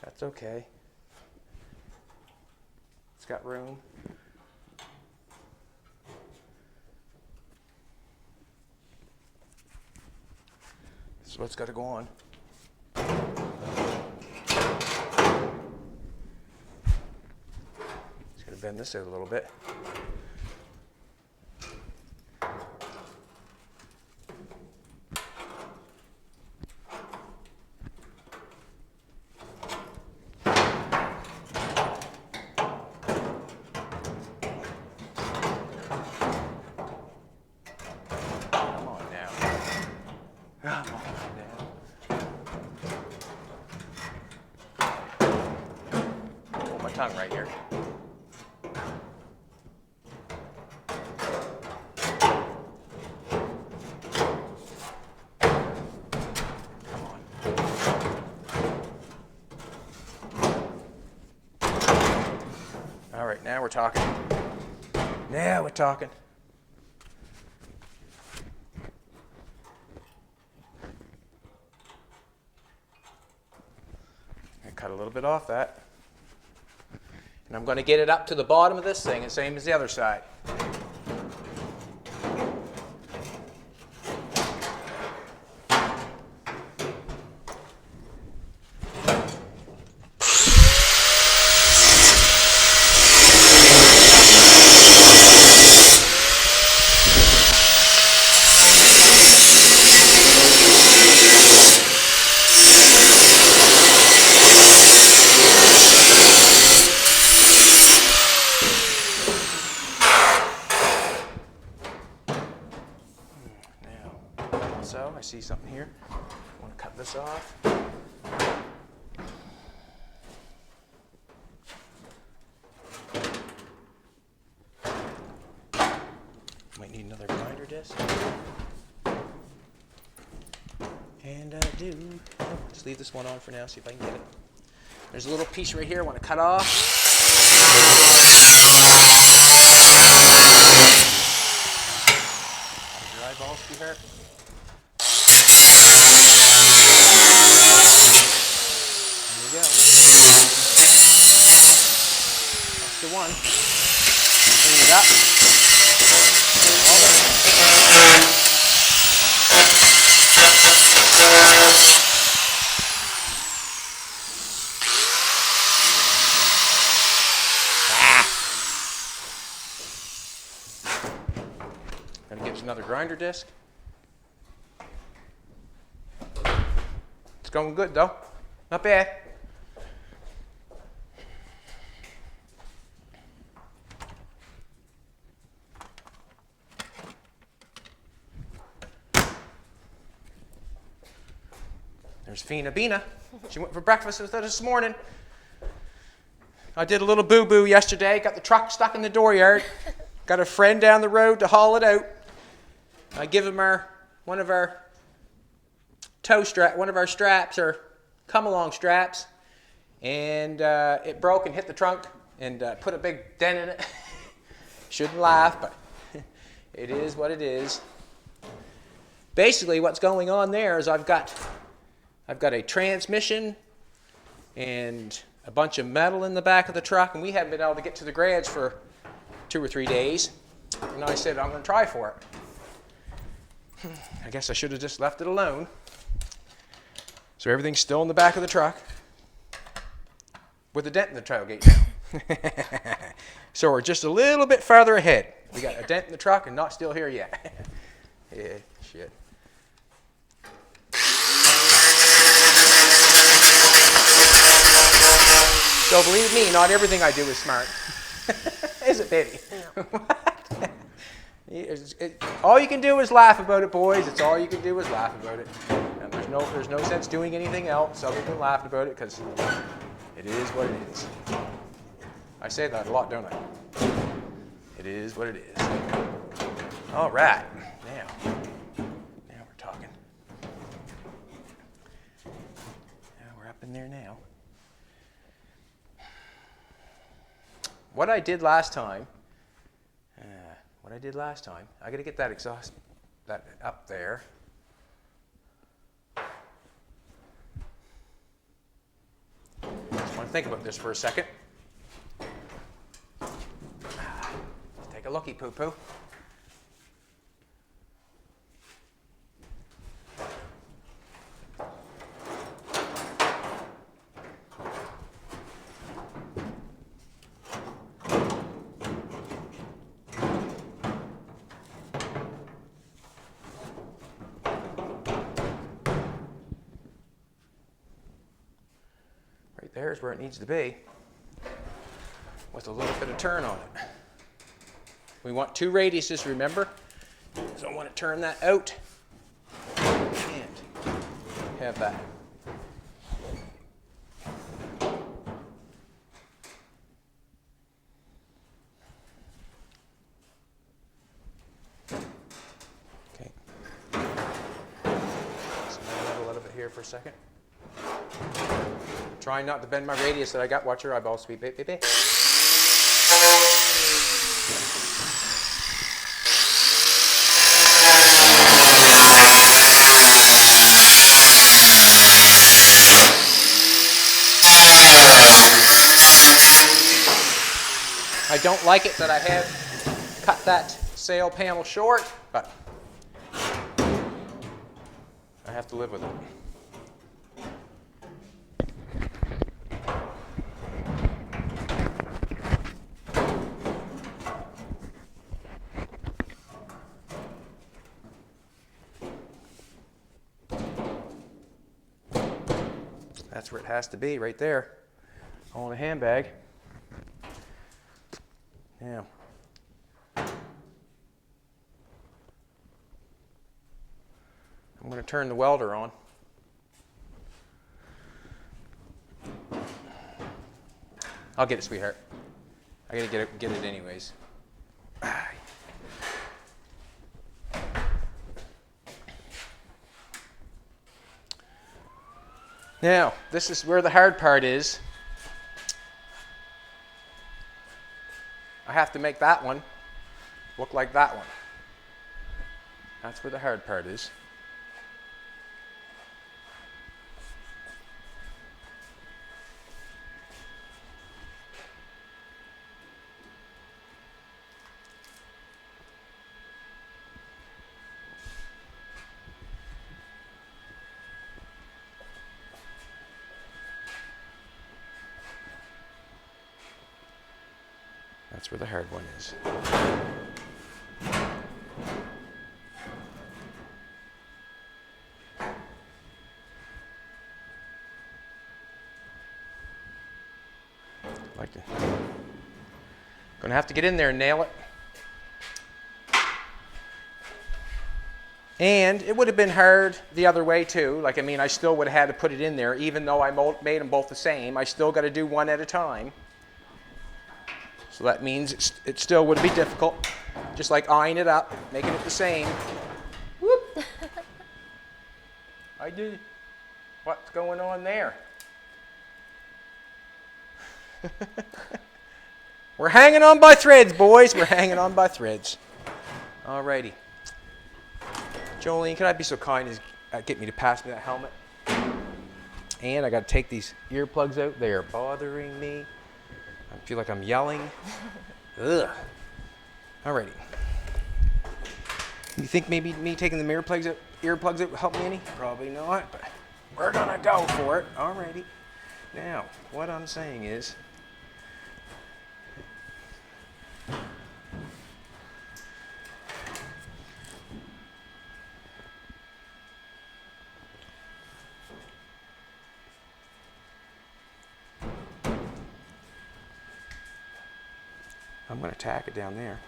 That's okay. It's got room. So it's got to go on. Just got to bend this out a little bit. Tongue right here. Come on. All right, now we're talking. Now we're talking. I cut a little bit off that. And I'm going to get it up to the bottom of this thing, the same as the other side. So I see something here. I want to cut this off. Might need another grinder disc. And I do. Just leave this one on for now, see if I can get it. There's a little piece right here I want to cut off. Your eyeballs, sweetheart. There you go. That's the one. Clean it up. Gonna give us another grinder disc. It's going good though. Not bad. There's Fina Bina. She went for breakfast with us this morning. I did a little boo-boo yesterday. Got the truck stuck in the dooryard. Got a friend down the road to haul it out. I give him one of our tow strap, one of our straps, or come-along straps. and it broke and hit the trunk and put a big dent in it. Shouldn't laugh, but it is what it is. Basically, what's going on there is I've got a transmission and a bunch of metal in the back of the truck, and we haven't been able to get to the garage for 2 or 3 days. And I said, I'm going to try for it. I guess I should have just left it alone. So everything's still in the back of the truck with a dent in the tailgate now. So we're just a little bit farther ahead. We got a dent in the truck and not still here yet. Yeah, shit. So believe me, not everything I do is smart. Is it, baby? No. All you can do is laugh about it, boys. It's all you can do is laugh about it. And there's no sense doing anything else other than laughing about it, because it is what it is. I say that a lot, don't I? It is what it is. All right. Now we're talking. Now we're up in there now. What I did last time, I got to get that exhaust up there. Just want to think about this for a second. Take a looky, poo-poo. Right there is where it needs to be, with a little bit of turn on it. We want 2 radiuses, remember? So I want to turn that out and have that. Okay. So now a little bit here for a second. Trying not to bend my radius that I got. Watch your eyeballs, sweet baby. I don't like it that I have cut that sail panel short, but I have to live with it. That's where it has to be, right there, on the handbag. Now, I'm going to turn the welder on. I'll get it, sweetheart. I got to get it anyways. Now, this is where the hard part is. I have to make that one look like that one. That's where the hard part is. That's where the hard one is. Gonna have to get in there and nail it. And it would have been hard the other way too. Like, I mean, I still would have had to put it in there, even though I made them both the same. I still got to do one at a time. So that means it still would be difficult, just like eyeing it up, making it the same. Whoop! I did. What's going on there? We're hanging on by threads, boys. We're hanging on by threads. Alrighty. Jolene, can I be so kind as get me to pass me that helmet? And I got to take these earplugs out. They are bothering me. I feel like I'm yelling. Ugh. Alrighty. You think maybe me taking the earplugs out will help me any? Probably not, but we're gonna go for it. Alrighty. Now, what I'm saying is, I'm going to tack it down there.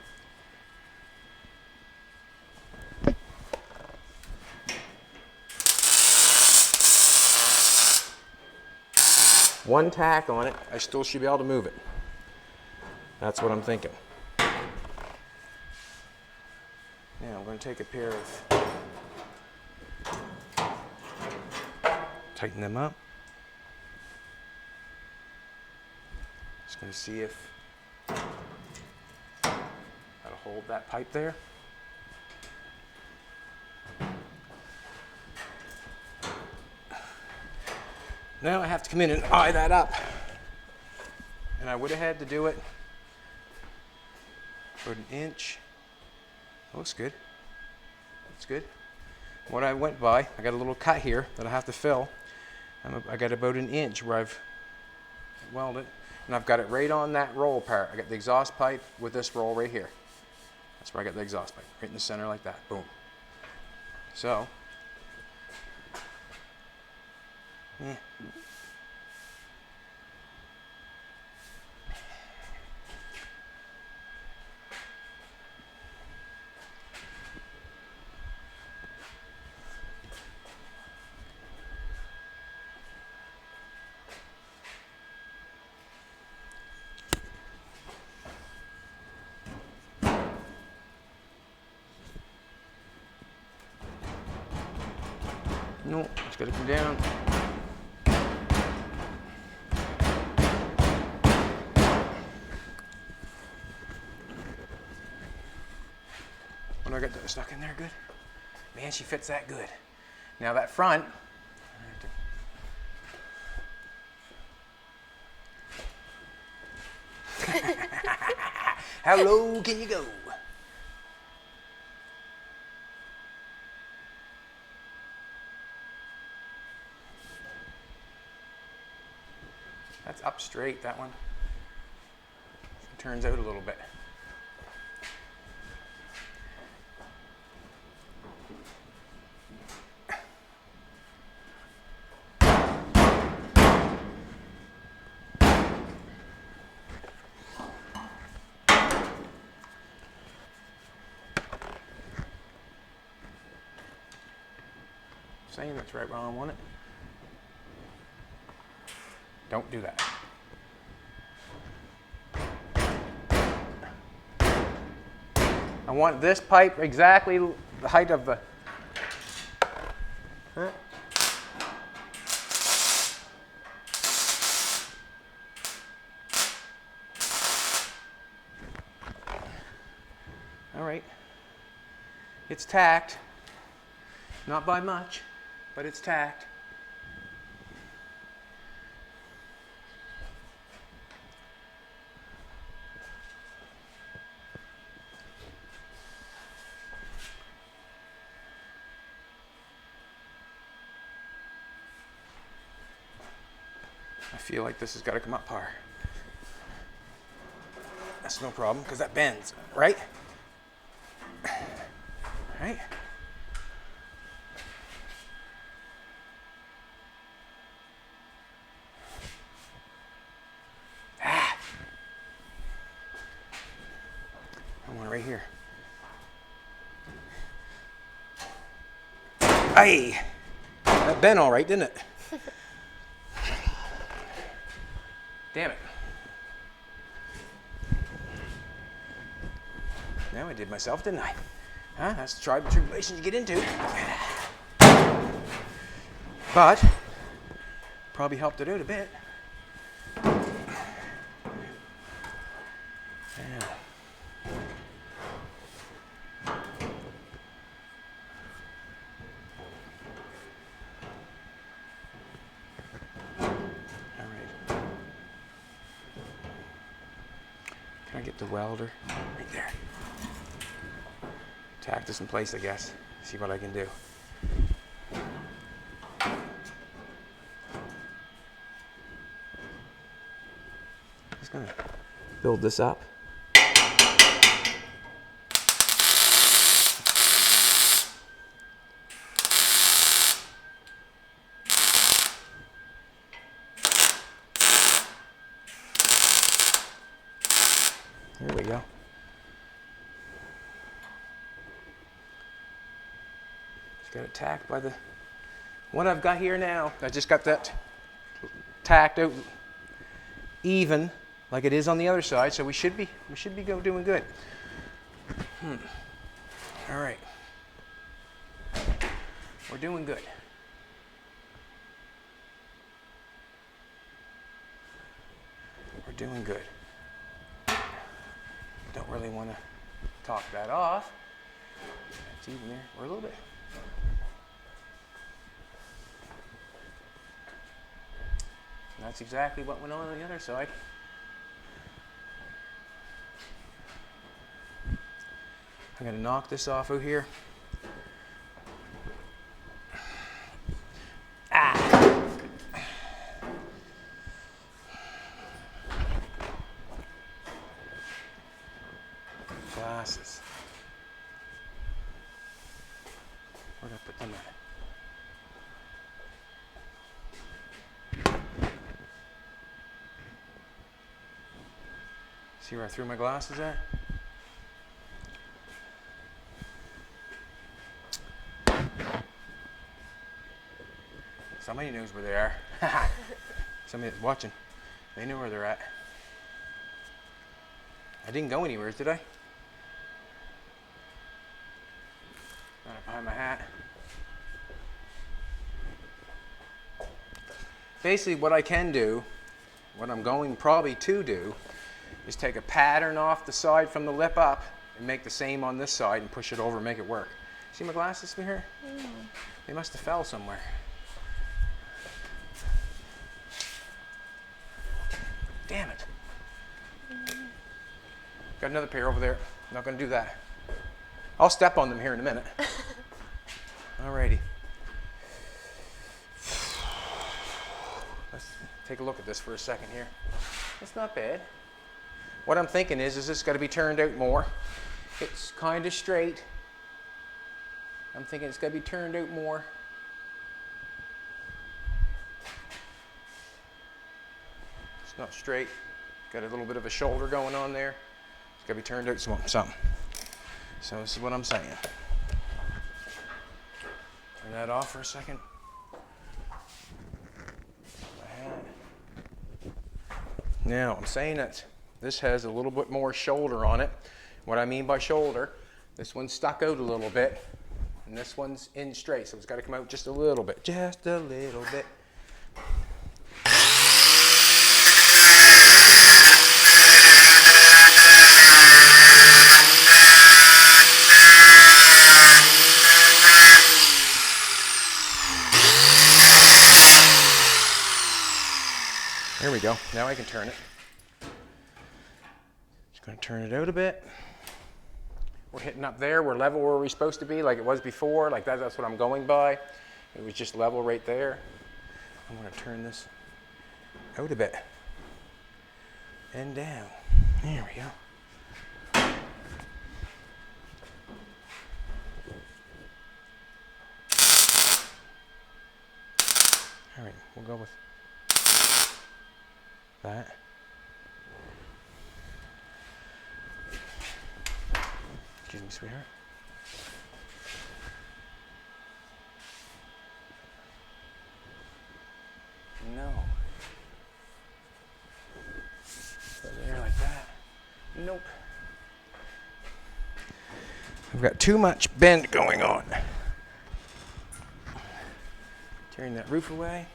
One tack on it, I still should be able to move it. That's what I'm thinking. Now I'm going to take a pair of, tighten them up. Just going to see if that'll hold that pipe there. Now I have to come in and eye that up. And I would have had to do it about an inch. That looks good. That's good. What I went by, I got a little cut here that I have to fill. I got about an inch where I've welded, and I've got it right on that roll part. I got the exhaust pipe with this roll right here. That's where I got the exhaust pipe, right in the center like that. Boom. So, yeah. No, it's got to come down. When I got that stuck in there good. Man, she fits that good. Now that front, how low can you go? That's up straight, that one. It turns out a little bit. Saying that's right where I want it. Don't do that. I want this pipe exactly the height of the... Huh? All right. It's tacked. Not by much, but it's tacked. I feel like this has got to come up higher. That's no problem, because that bends, right? Right? Ah! I want it right here. Aye! That bent all right, didn't it? Damn it. Now I did myself, didn't I? Huh? That's the trial and tribulation you get into. But, probably helped it out a bit. I get the welder right there. Tack this in place, I guess. See what I can do. Just gonna build this up. There we go. Just got it tacked by the one I've got here now. I just got that tacked out even like it is on the other side, so we should be doing good. All right. We're doing good. We're doing good. Don't really want to top that off. It's even there. We're a little bit. And that's exactly what went on the other side. I'm going to knock this off out here. Glasses. Where did I put them at? See where I threw my glasses at? Somebody knows where they are. Somebody that's watching, they know where they're at. I didn't go anywhere, did I? Not behind my hat. Basically what I can do, what I'm going probably to do, is take a pattern off the side from the lip up and make the same on this side and push it over and make it work. See my glasses from here? They must have fell somewhere. Damn it. Got another pair over there. I'm not going to do that. I'll step on them here in a minute. Alrighty. Let's take a look at this for a second here. It's not bad. What I'm thinking is this got to be turned out more. It's kind of straight. I'm thinking it's got to be turned out more. It's not straight. Got a little bit of a shoulder going on there. It's got to be turned out something. So this is what I'm saying. Turn that off for a second. Now I'm saying that this has a little bit more shoulder on it. What I mean by shoulder, this one's stuck out a little bit, and this one's in straight, so it's got to come out just a little bit. Just a little bit. There we go. Now I can turn it. Just going to turn it out a bit. We're hitting up there. We're level where we're supposed to be, like it was before. Like that's what I'm going by. It was just level right there. I'm going to turn this out a bit. And down. There we go. All right, we'll go with that. Excuse me, sweetheart. No. Put it there like that. Nope. I've got too much bend going on. Tearing that roof away.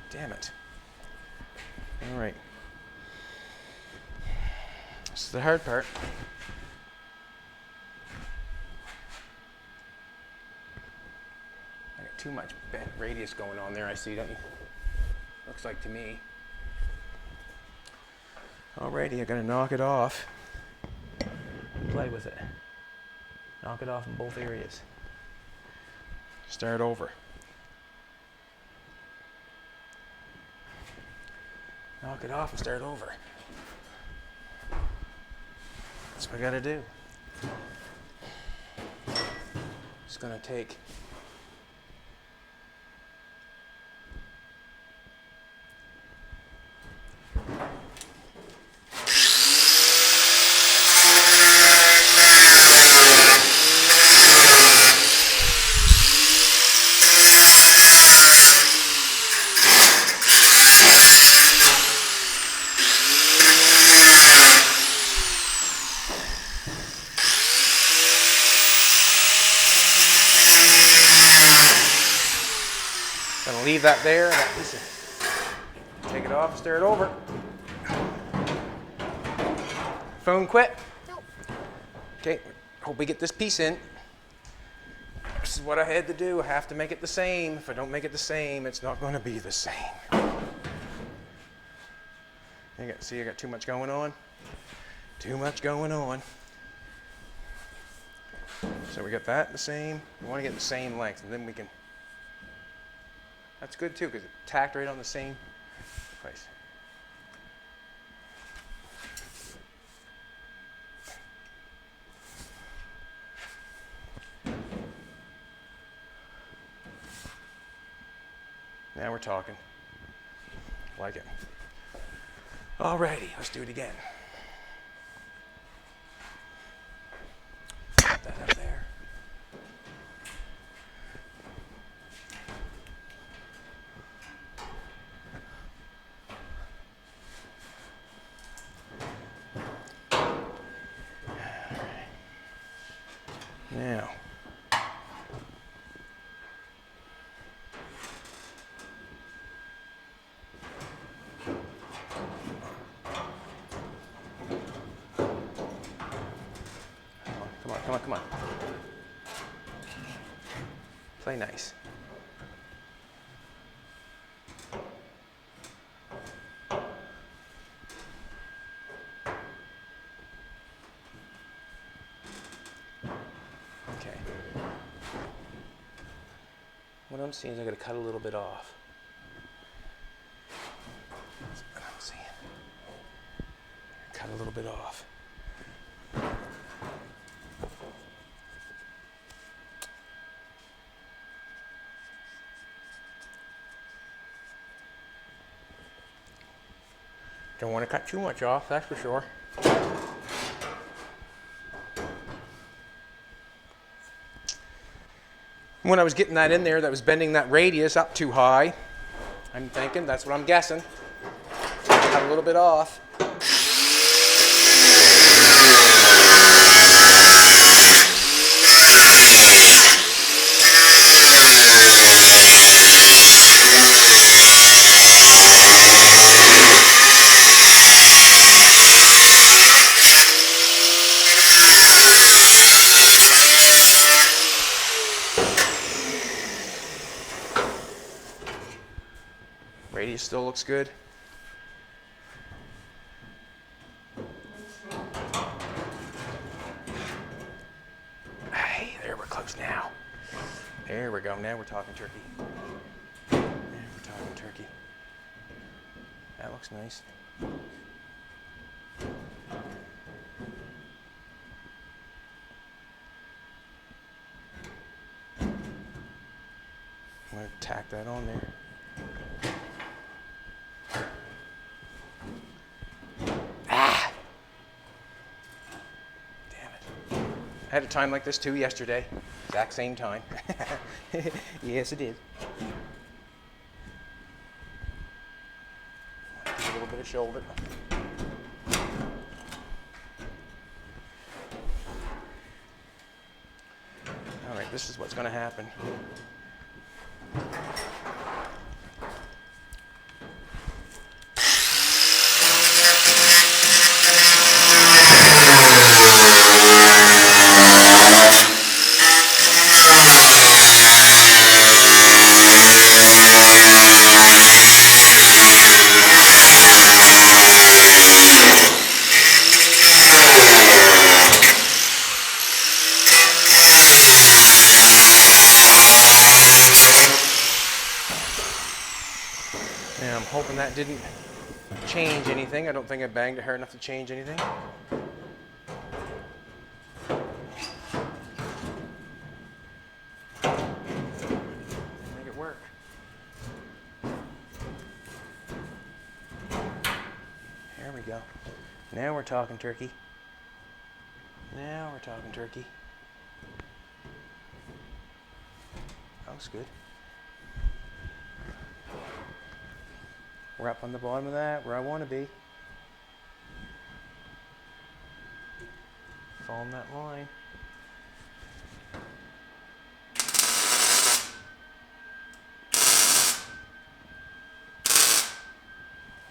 Damn it. All right. This is the hard part. I got too much bent radius going on there, I see, don't you? Looks like to me. Alrighty, I'm gonna knock it off. Play with it. Knock it off in both areas. Start over. Knock it off and start over. That's what I gotta do. Just gonna take leave that there. Take it off and start over. Phone quit? Nope. Okay, hope we get this piece in. This is what I had to do. I have to make it the same. If I don't make it the same, it's not going to be the same. See, I got too much going on. Too much going on. So we got that the same. We want to get the same length, and then we can. That's good too, because it tacked right on the same place. Now we're talking. Like it. Alrighty, let's do it again. Put that up there. Now, come on. Play nice. Okay. What I'm seeing is I got to cut a little bit off. That's what I'm seeing. Cut a little bit off. Don't want to cut too much off, that's for sure. When I was getting that in there, that was bending that radius up too high. I'm thinking, that's what I'm guessing. Cut a little bit off. Radius still looks good. Hey, there, we're close now. There we go. Now we're talking turkey. Now we're talking turkey. That looks nice. I'm going to tack that on there. I had a time like this too yesterday. Exact same time. Yes, it did. A little bit of shoulder. All right, this is what's going to happen. And that didn't change anything. I don't think I banged it hard enough to change anything. Make it work. There we go. Now we're talking turkey. Now we're talking turkey. That looks good. We're up on the bottom of that, where I want to be. Following that line.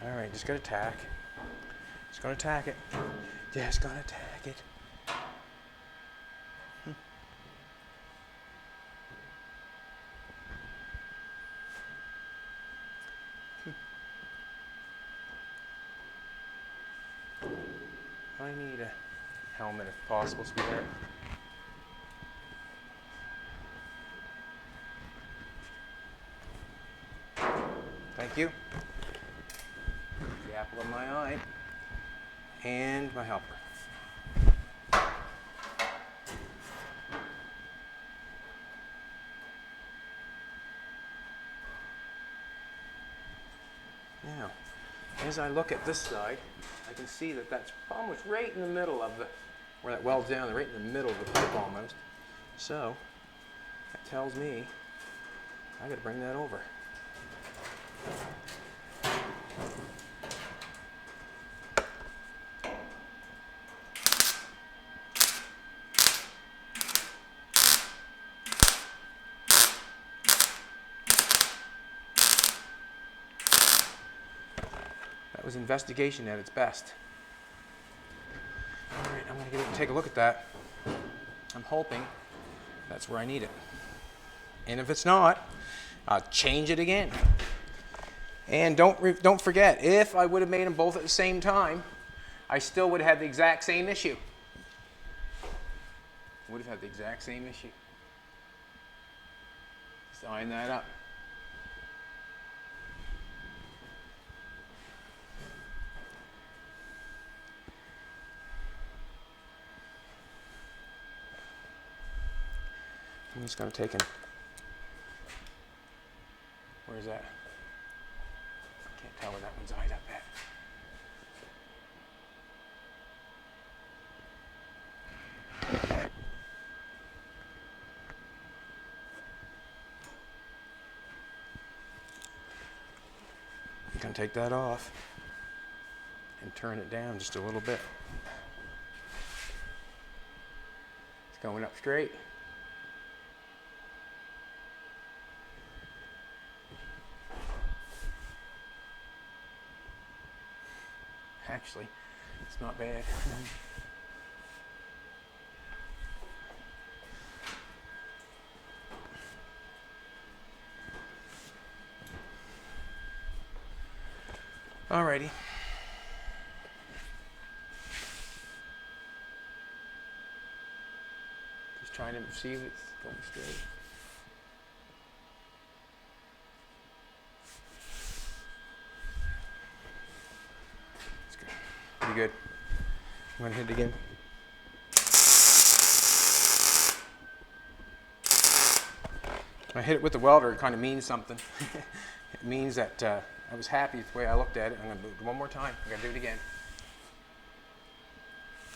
All right, just gotta tack. Just gonna tack it. Just gonna tack it. I need a helmet if possible, sweetheart. Thank you. The apple of my eye. And my helper. Now, as I look at this side, I can see that that's almost right in the middle of the, where that welds down, right in the middle of the pipe almost. So, that tells me I gotta bring that over. That was investigation at its best. All right, I'm going to get it and take a look at that. I'm hoping that's where I need it. And if it's not, I'll change it again. And don't forget, if I would have made them both at the same time, I still would have had the exact same issue. Would have had the exact same issue. Sign that up. I'm just going to take it. Where's that? Can't tell where that one's eyed up at. I'm going to take that off and turn it down just a little bit. It's going up straight. Actually, it's not bad. Alrighty. Just trying to see if it's going straight. Pretty good. I'm gonna hit it again. When I hit it with the welder, it kind of means something. It means that I was happy with the way I looked at it. I'm gonna do it one more time. I'm gonna do it again.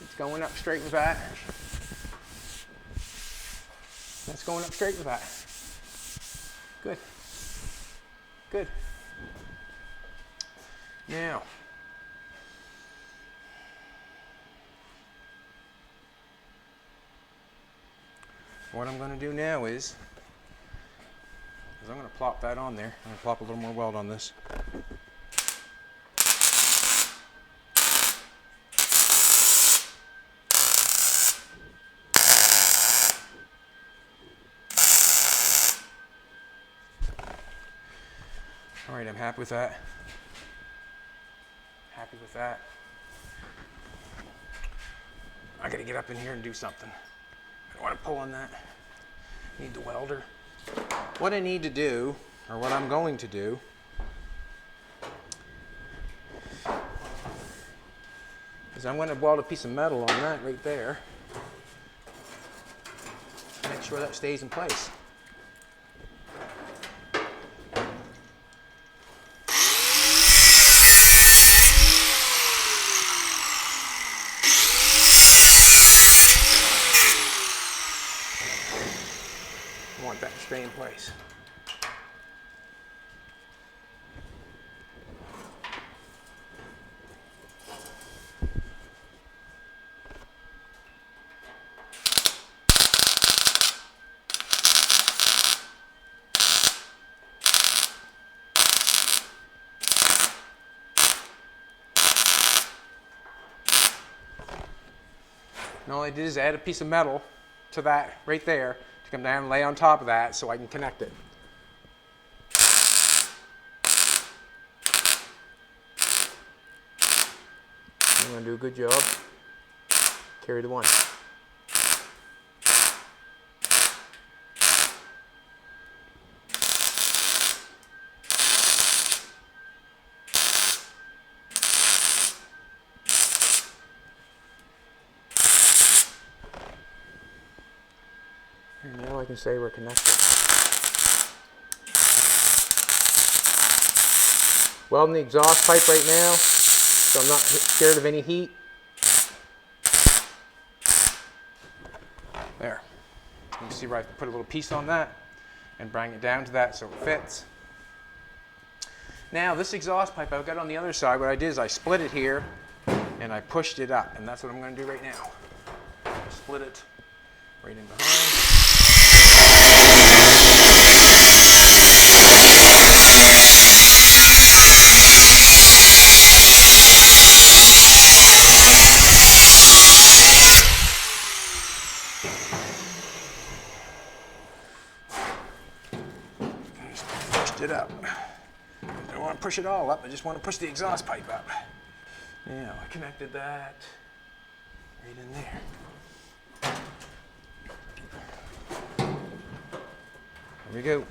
It's going up straight with that. That's going up straight with that. Good. Good. Now, what I'm going to do now is I'm going to plop that on there. I'm going to plop a little more weld on this. All right, I'm happy with that. Happy with that. I got to get up in here and do something. I don't want to pull on that. Need the welder. What I need to do, or what I'm going to do, is I'm going to weld a piece of metal on that right there. Make sure that stays in place. I want that to stay in place. And all I did is add a piece of metal to that right there to come down and lay on top of that so I can connect it. I'm going to do a good job. Carry the one. And now I can say we're connected. Welding the exhaust pipe right now, so I'm not scared of any heat. There. You can see where I put a little piece on that and bring it down to that so it fits. Now this exhaust pipe I've got on the other side, what I did is I split it here and I pushed it up, and that's what I'm going to do right now. Split it right in behind. It up. I don't want to push it all up, I just want to push the exhaust pipe up. Now I connected that right in there. There we go.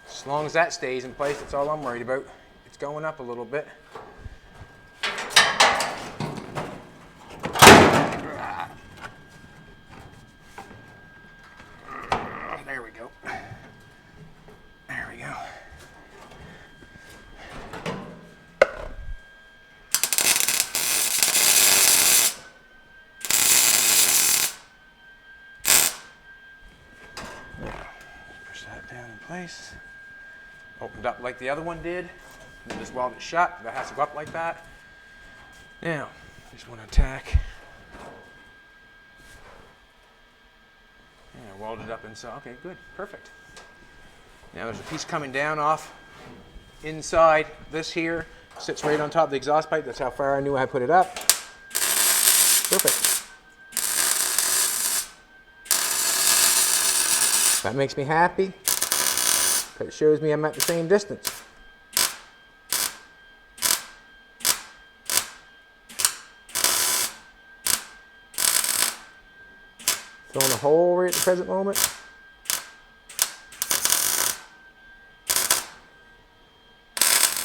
As long as that stays in place, that's all I'm worried about. It's going up a little bit. There we go. There we go. Push that down in place. Opened up like the other one did. And just weld it shut. That has to go up like that. Now, just want to tack. Yeah, weld it up inside. Okay, good, perfect. Now there's a piece coming down off inside this here. Sits right on top of the exhaust pipe. That's how far I knew I put it up. Perfect. That makes me happy because it shows me I'm at the same distance. Filling a hole right at the present moment.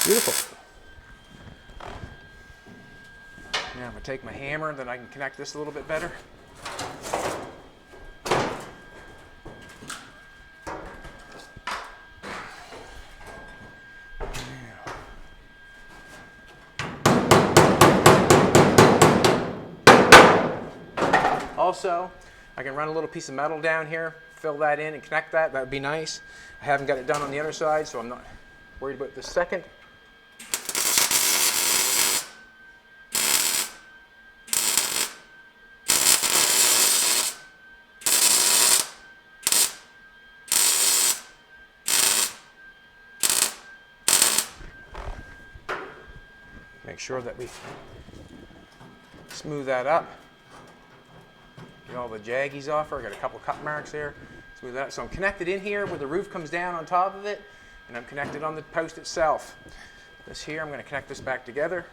Beautiful. Now I'm going to take my hammer, then I can connect this a little bit better. Also, I can run a little piece of metal down here, fill that in and connect that. That would be nice. I haven't got it done on the other side, so I'm not worried about the second. Make sure that we smooth that up. Get all the jaggies off her. I got a couple cut marks there. Smooth that. So I'm connected in here where the roof comes down on top of it, and I'm connected on the post itself. This here, I'm going to connect this back together.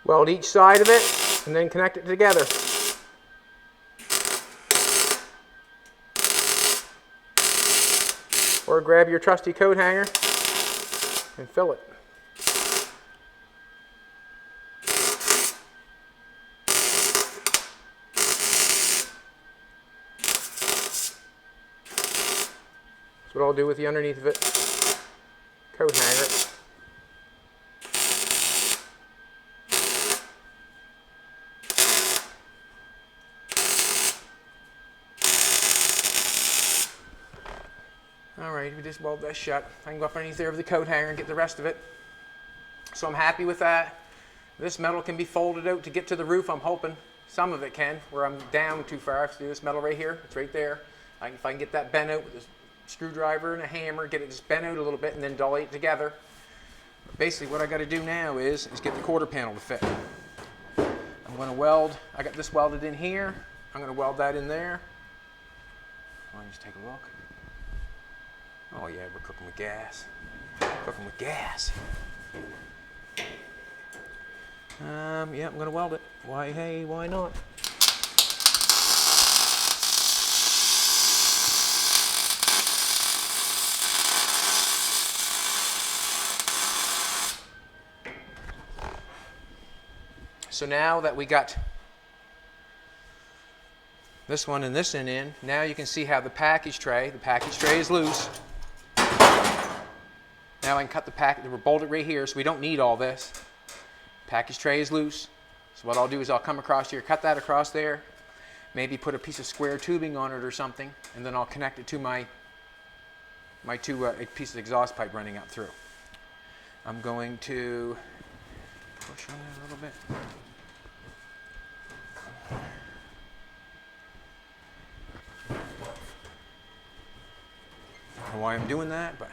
Weld each side of it and then connect it together. Or grab your trusty coat hanger and fill it. That's what I'll do with the underneath of it. Coat hanger. Alright, we just weld that shut. I can go up underneath there with the coat hanger and get the rest of it. So I'm happy with that. This metal can be folded out to get to the roof. I'm hoping some of it can, where I'm down too far. I have to do this metal right here. It's right there. If I can get that bent out with a screwdriver and a hammer, get it just bent out a little bit and then dolly it together. But basically what I got to do now is get the quarter panel to fit. I'm going to weld. I got this welded in here. I'm going to weld that in there. Let me just take a look. Oh yeah, we're cooking with gas. Cooking with gas. Yeah, I'm gonna weld it. Why, hey, why not? So now that we got this one and this one in, now you can see how the package tray is loose. Now I can cut the package, we're bolted right here, so we don't need all this. Package tray is loose. So what I'll do is I'll come across here, cut that across there, maybe put a piece of square tubing on it or something, and then I'll connect it to my two pieces of exhaust pipe running up through. I'm going to push on that a little bit. I don't know why I'm doing that, but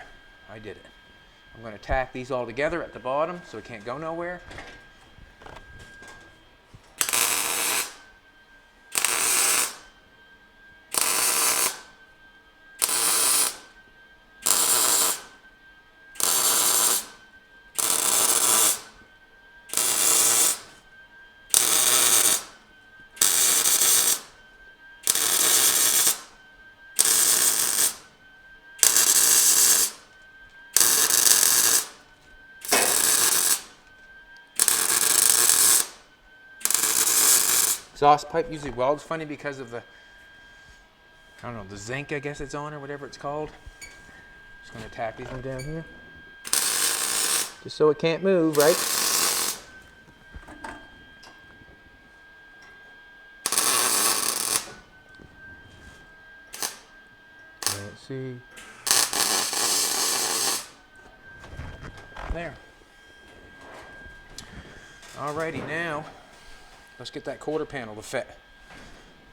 I did it. I'm going to tack these all together at the bottom so it can't go nowhere. Exhaust pipe usually welds funny because of the, I don't know, the zinc I guess it's on or whatever it's called. Just going to tack these one down here. Just so it can't move, right? Let's see. There. Alrighty, now let's get that quarter panel to fit.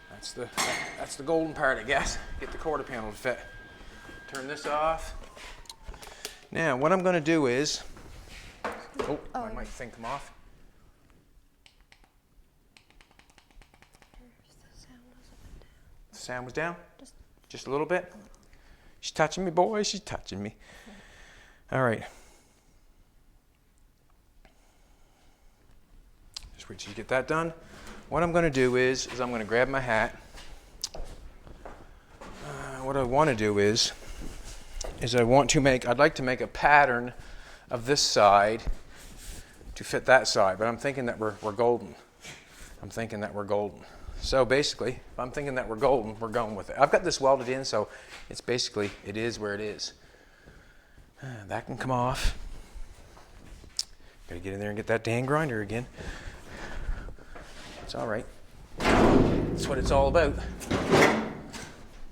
That's the golden part, I guess. Get the quarter panel to fit. Turn this off. Now, what I'm going to do is, my mic thing come off. The sound was down? Just a little bit? She's touching me, boy. She's touching me. All right. Just wait till you get that done. What I'm going to do is I'm going to grab my hat. What I want to do is I'd like to make a pattern of this side to fit that side, but I'm thinking that we're golden. I'm thinking that we're golden. So basically, if I'm thinking that we're golden, we're going with it. I've got this welded in, so it's basically, it is where it is. That can come off. Gotta get in there and get that dang grinder again. It's all right. That's what it's all about.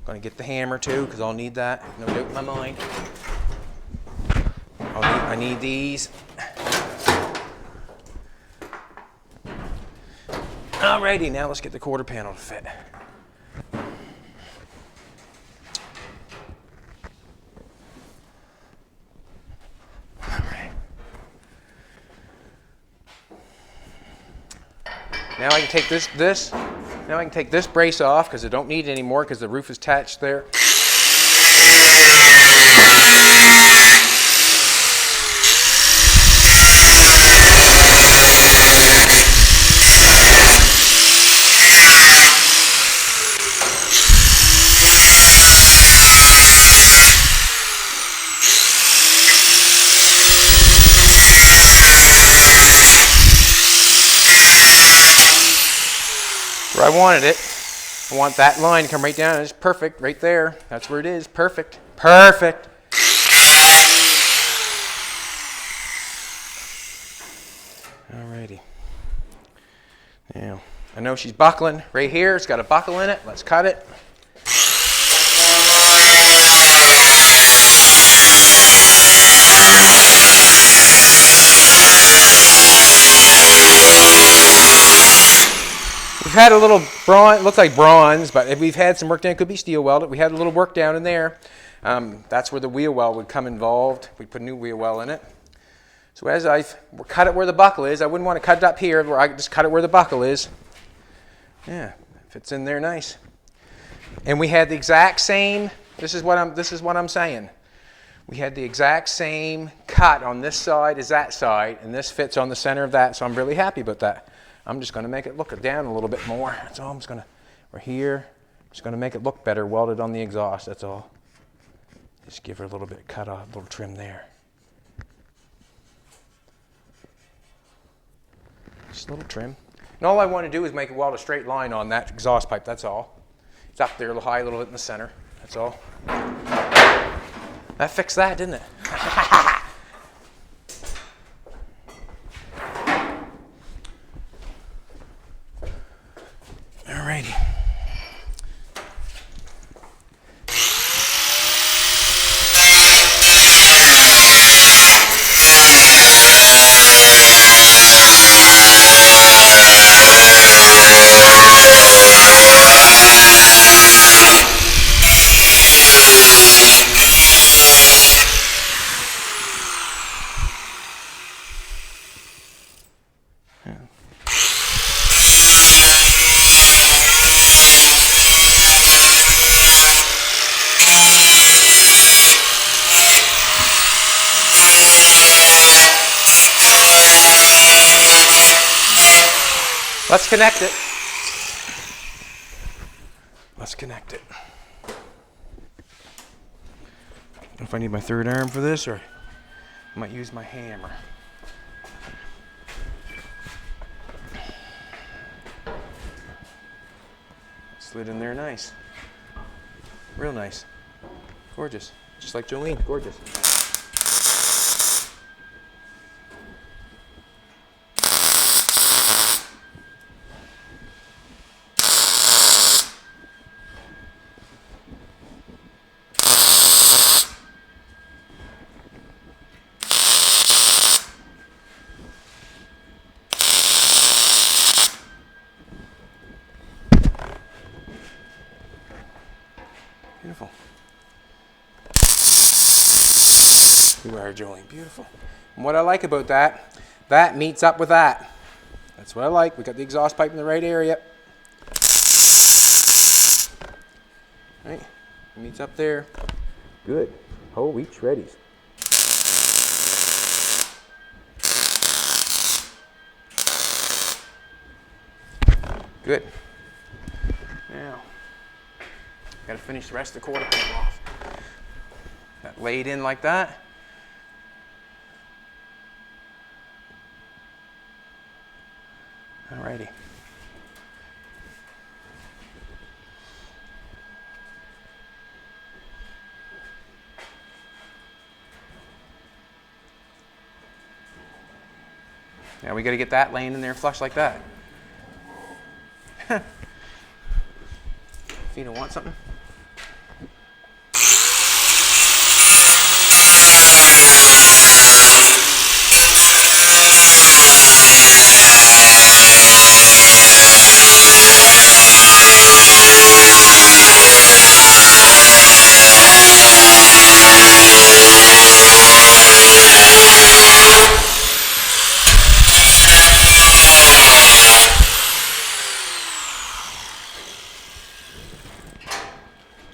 Gonna get the hammer too, because I'll need that, no doubt in my mind. I need these. Alrighty, now let's get the quarter panel to fit. Alright. Now I can take now I can take this brace off because I don't need it anymore because the roof is attached there. where I wanted it. I want that line to come right down. It's perfect right there. That's where it is. Perfect. Perfect. Alrighty. Now, I know she's buckling right here. It's got a buckle in it. Let's cut it. We've had a little bronze, looks like bronze, but we've had some work down. It could be steel welded. We had a little work down in there. That's where the wheel well would come involved. We put a new wheel well in it. So as I've cut it where the buckle is, I wouldn't want to cut it up here, where I just cut it where the buckle is. Yeah, fits in there nice. And we had the exact same, this is what I'm saying. We had the exact same cut on this side as that side, and this fits on the center of that, so I'm really happy about that. I'm just going to make it look down a little bit more. That's all. I'm just going to, we're here. Just going to make it look better, welded on the exhaust. That's all. Just give her a little bit of cut off, a little trim there. Just a little trim. And all I want to do is make it weld a straight line on that exhaust pipe. That's all. It's up there a little high, a little bit in the center. That's all. That fixed that, didn't it? Alrighty. Let's connect it. Let's connect it. I don't know if I need my third arm for this, or I might use my hammer. Slid in there nice. Real nice. Gorgeous. Just like Jolene. Gorgeous. Beautiful. You are, Jolene. Beautiful. And what I like about that, that meets up with that. That's what I like. We got the exhaust pipe in the right area. Right. It meets up there. Good. Oh, each ready. Good. Now, got to finish the rest of the quarter panel off. That laid in like that. Alrighty. Now we got to get that laying in there flush like that. If you don't want something.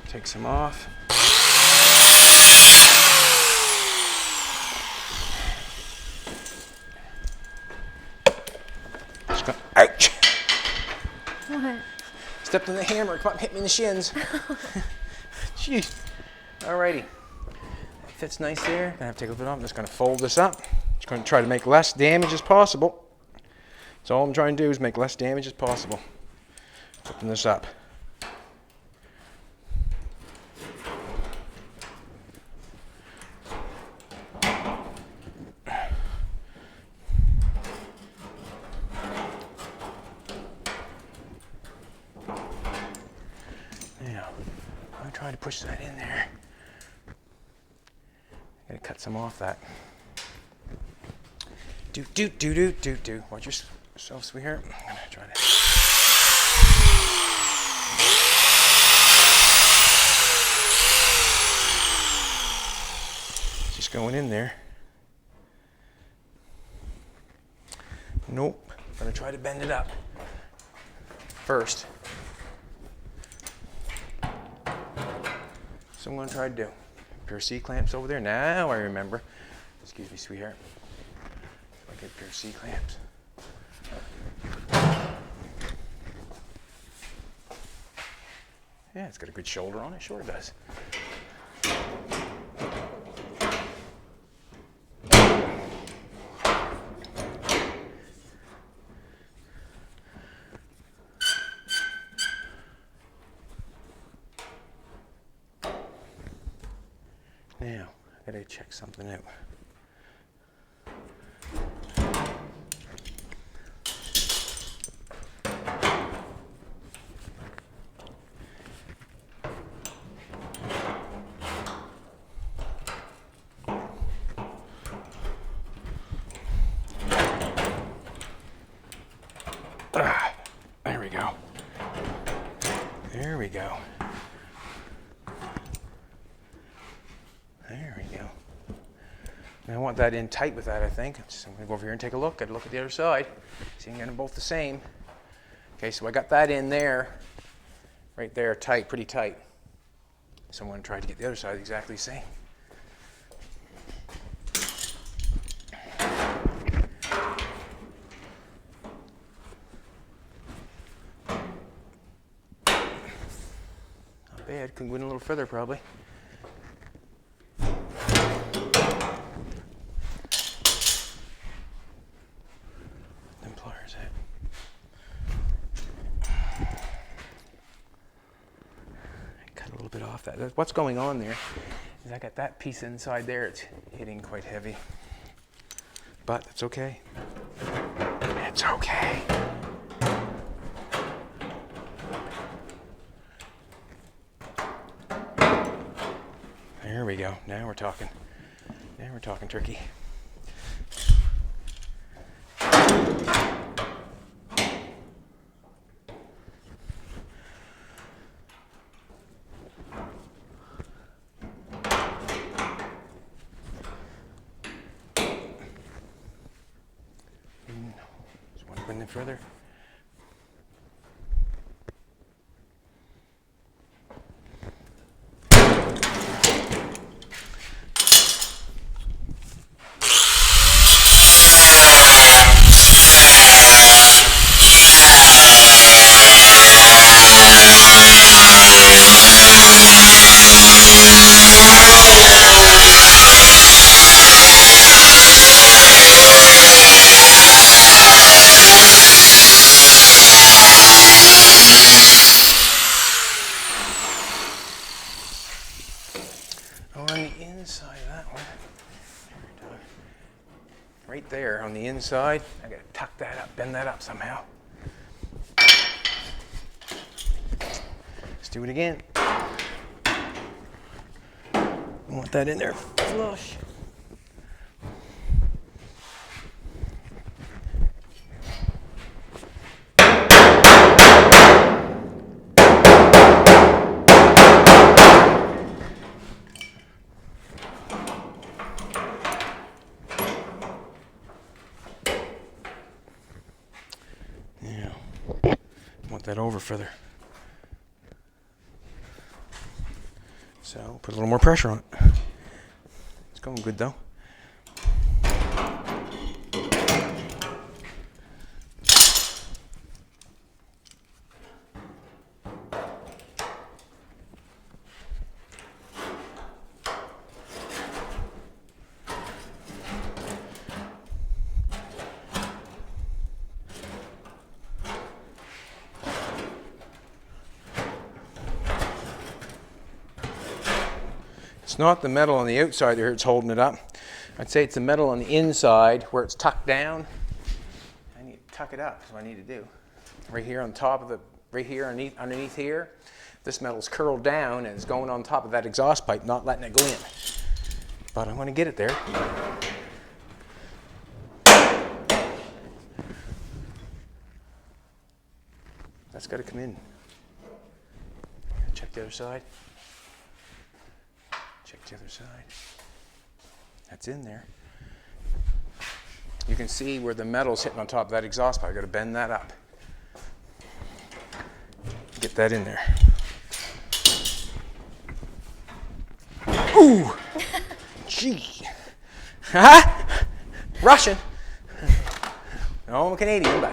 Take some off. Just go, ouch. What? Stepped on the hammer, come up, hit me in the shins. Jeez. Alrighty. That fits nice there. Gonna have to take a little bit off. I'm just gonna fold this up. Just gonna try to make less damage as possible. That's all I'm trying to do is make less damage as possible. Open this up. Now, I'm trying to push that in there. I gotta cut some off that. Do. Watch yourself, sweetheart. I'm gonna try to. Just going in there. Nope. I'm gonna try to bend it up first. So I'm gonna try to do. Pair of C-clamps over there. Now I remember. Excuse me, sweetheart. I get a pair of C-clamps. Yeah, it's got a good shoulder on it. Sure it does. Now, I gotta check something out. There we go. There we go. There we go. Now I want that in tight with that, I think. I'm going to go over here and take a look. Got to look at the other side. See, I'm getting them both the same. Okay, so I got that in there, right there, tight, pretty tight. So I'm going to try to get the other side exactly the same. Not bad. Could go in a little further, probably. What's going on there is I got that piece inside there. It's hitting quite heavy, but it's okay. It's okay. There we go. Now we're talking. Now we're talking turkey. Further. Right there on the inside, I gotta tuck that up, bend that up somehow. Let's do it again. I want that in there flush. That over further. So put a little more pressure on it. It's going good though. It's not the metal on the outside there that's holding it up. I'd say it's the metal on the inside where it's tucked down. I need to tuck it up, is what I need to do. Right here on top of the, right here underneath here, this metal's curled down and it's going on top of that exhaust pipe, not letting it go in. But I'm going to get it there. That's got to come in. Check the other side. Check the other side. That's in there. You can see where the metal's hitting on top of that exhaust pipe. I've got to bend that up. Get that in there. Ooh! Gee! Ha! Russian! No, I'm a Canadian, but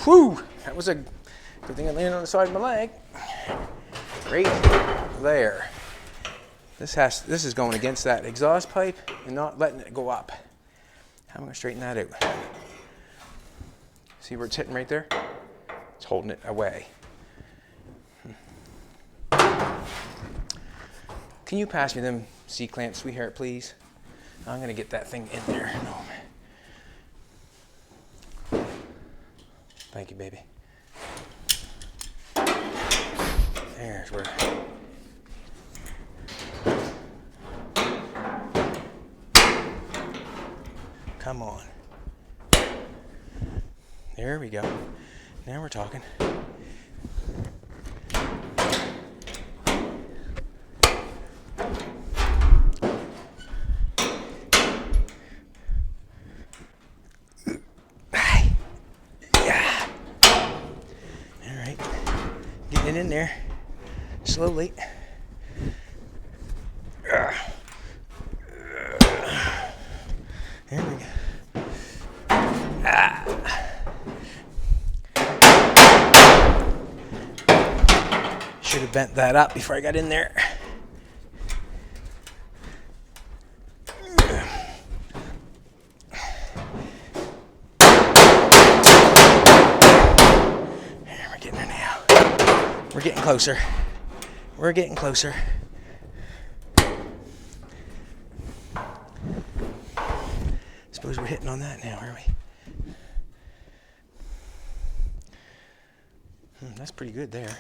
whew! That was a good thing I landed on the side of my leg. Right there. This is going against that exhaust pipe and not letting it go up. How am I going to straighten that out? See where it's hitting right there? It's holding it away. Can you pass me them C-clamps, sweetheart, please? I'm going to get that thing in there. No. Thank you, baby. There's where... Come on. There we go. Now we're talking. Yeah. All right. Getting it in there. Slowly. There we go. Should have bent that up before I got in there. We're getting there now. We're getting closer. We're getting closer. Suppose we're hitting on that now, are we? That's pretty good there.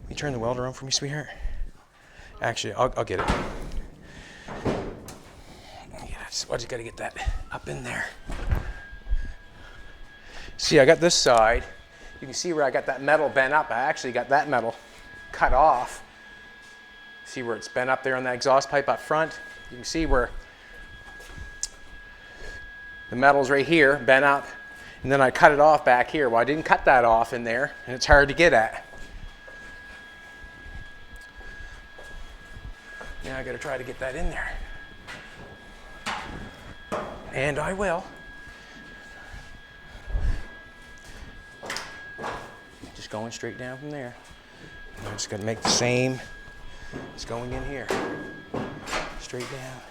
Will you turn the welder on for me, sweetheart? Actually, I'll get it. I just got to get that up in there. See, I got this side. You can see where I got that metal bent up. I actually got that metal cut off. See where it's bent up there on that exhaust pipe up front? You can see where the metal's right here, bent up. And then I cut it off back here. Well, I didn't cut that off in there, and it's hard to get at. Now I got to try to get that in there. And I will. Just going straight down from there. I'm just going to make the same. It's going in here. Straight down.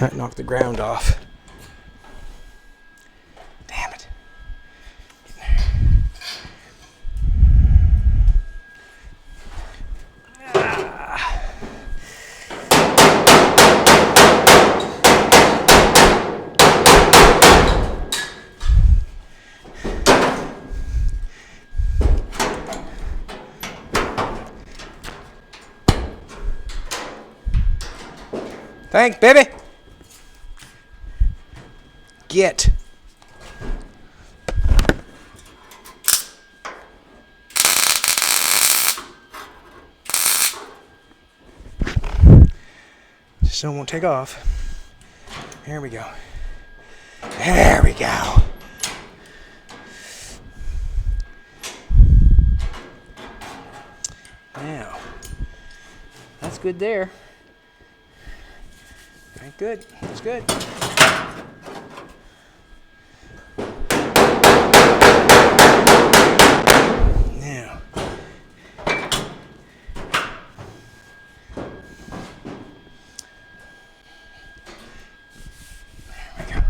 That knocked the ground off. Damn it. Thanks, baby. Get. Just so it won't take off. Here we go. There we go. Now, that's good there. Right, good. That's good. Now, there we go.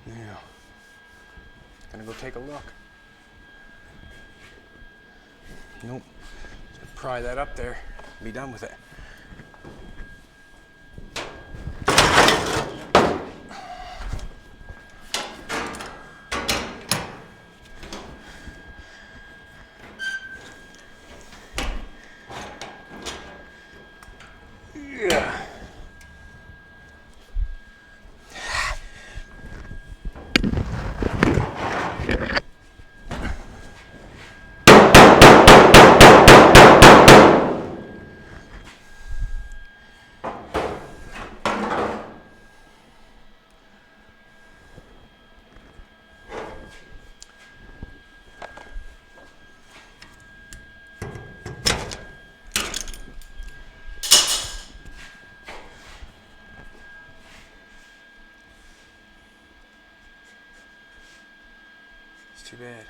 Now, gonna go take a look. Nope. Just gonna pry that up there. Be done with it. Yeah. Too bad.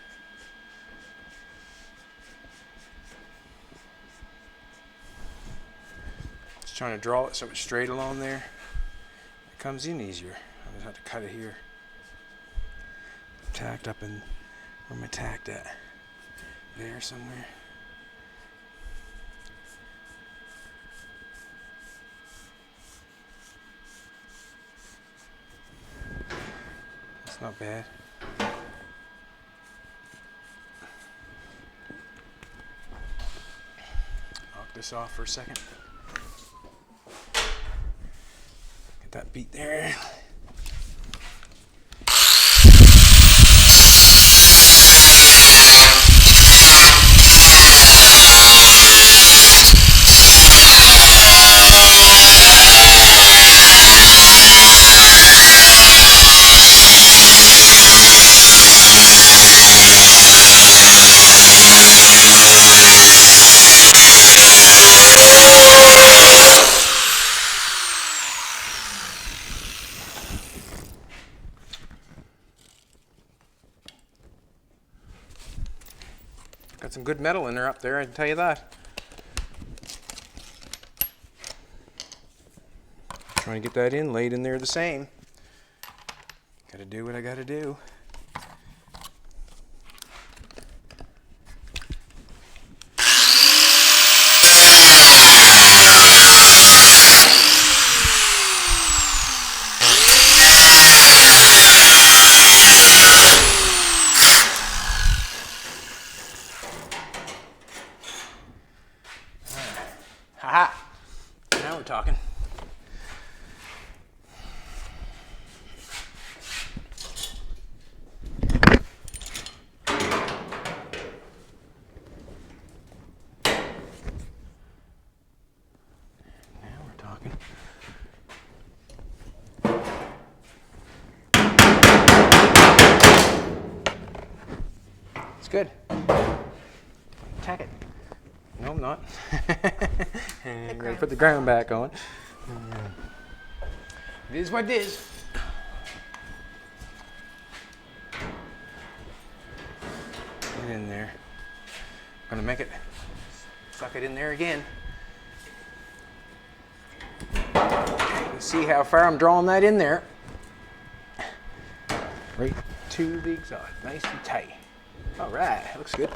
Just trying to draw it so it's straight along there. It comes in easier. I just have to cut it here. Tacked up in, where am I tacked at? There somewhere. That's not bad. This off for a second. Get that beat there. Got some good metal in there up there, I can tell you that. Trying to get that in, laid in there the same. Gotta do what I gotta do. Haha, now we're talking. It's good. Tack it. No, I'm not. And gotta put the ground back on. It is what it is. Get in there. Gonna make it, suck it in there again. See how far I'm drawing that in there. Right to the exhaust, nice and tight. All right, looks good.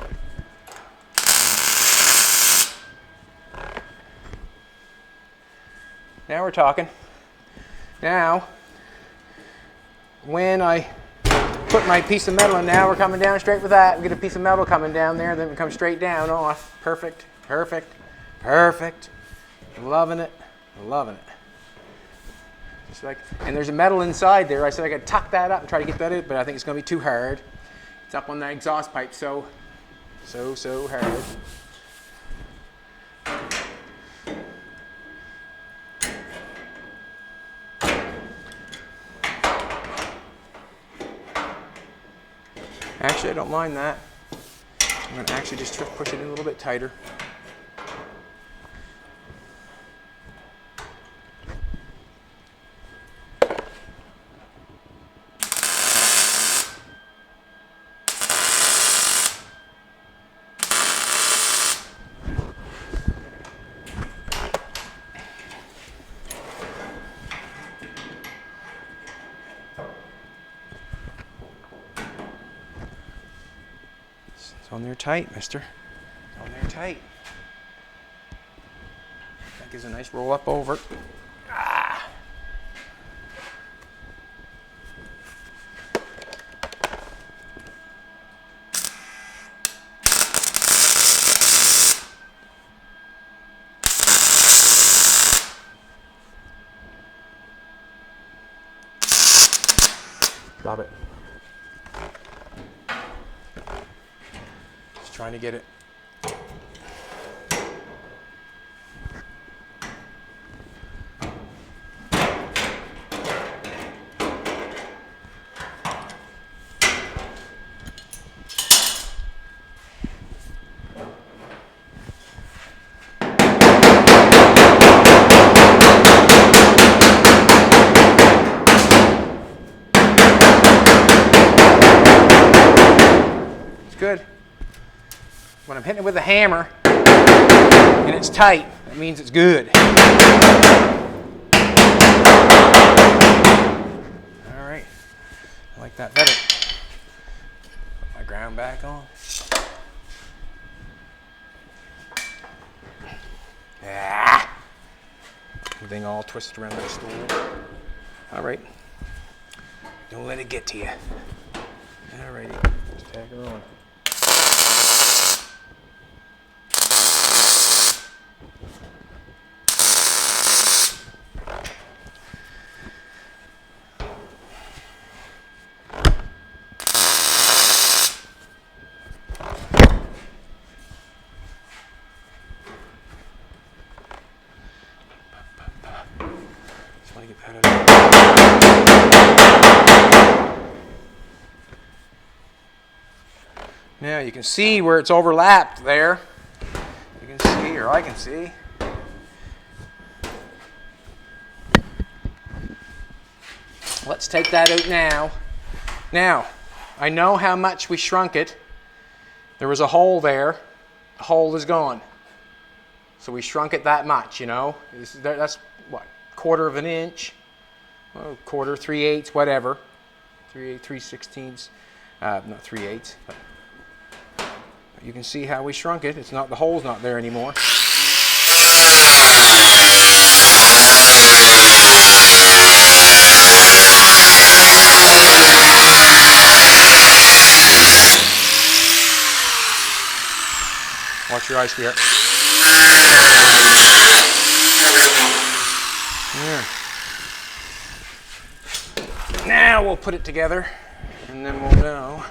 Now we're talking. Now, when I put my piece of metal in, now we're coming down straight with that. We get a piece of metal coming down there, then we come straight down off. Perfect, perfect, perfect. Loving it, loving it. Just like, and there's a metal inside there. I said I could tuck that up and try to get that out, but I think it's going to be too hard. It's up on that exhaust pipe, so hard. Actually, I don't mind that. I'm going to actually just push it in a little bit tighter. It's on there tight, mister. It's on there tight. That gives a nice roll up over. Ah. Love it. Trying to get it. It's good. When I'm hitting it with a hammer and it's tight, that means it's good. All right, I like that better. Put my ground back on. Ah! Everything all twisted around the stool. All right, don't let it get to you. All righty, just tag her on. Now you can see where it's overlapped there. You can see, or I can see. Let's take that out now. Now, I know how much we shrunk it. There was a hole there. The hole is gone. So we shrunk it that much, you know. That's what, 1/4 of an inch? Well, 1/4, 3/8, whatever. 3/8, 3/16. Not 3/8, but you can see how we shrunk it. It's not, the hole's not there anymore. Watch your eyes, sweetheart. There. Now we'll put it together, and then we'll know.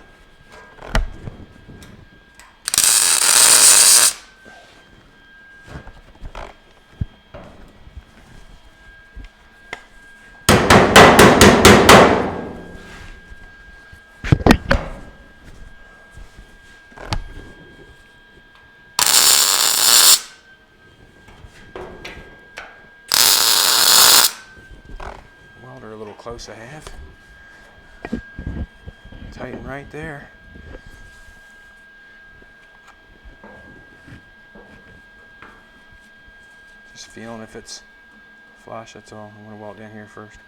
A little close I have. Tighten right there. Just feeling if it's flush, that's all. I'm going to weld down here first.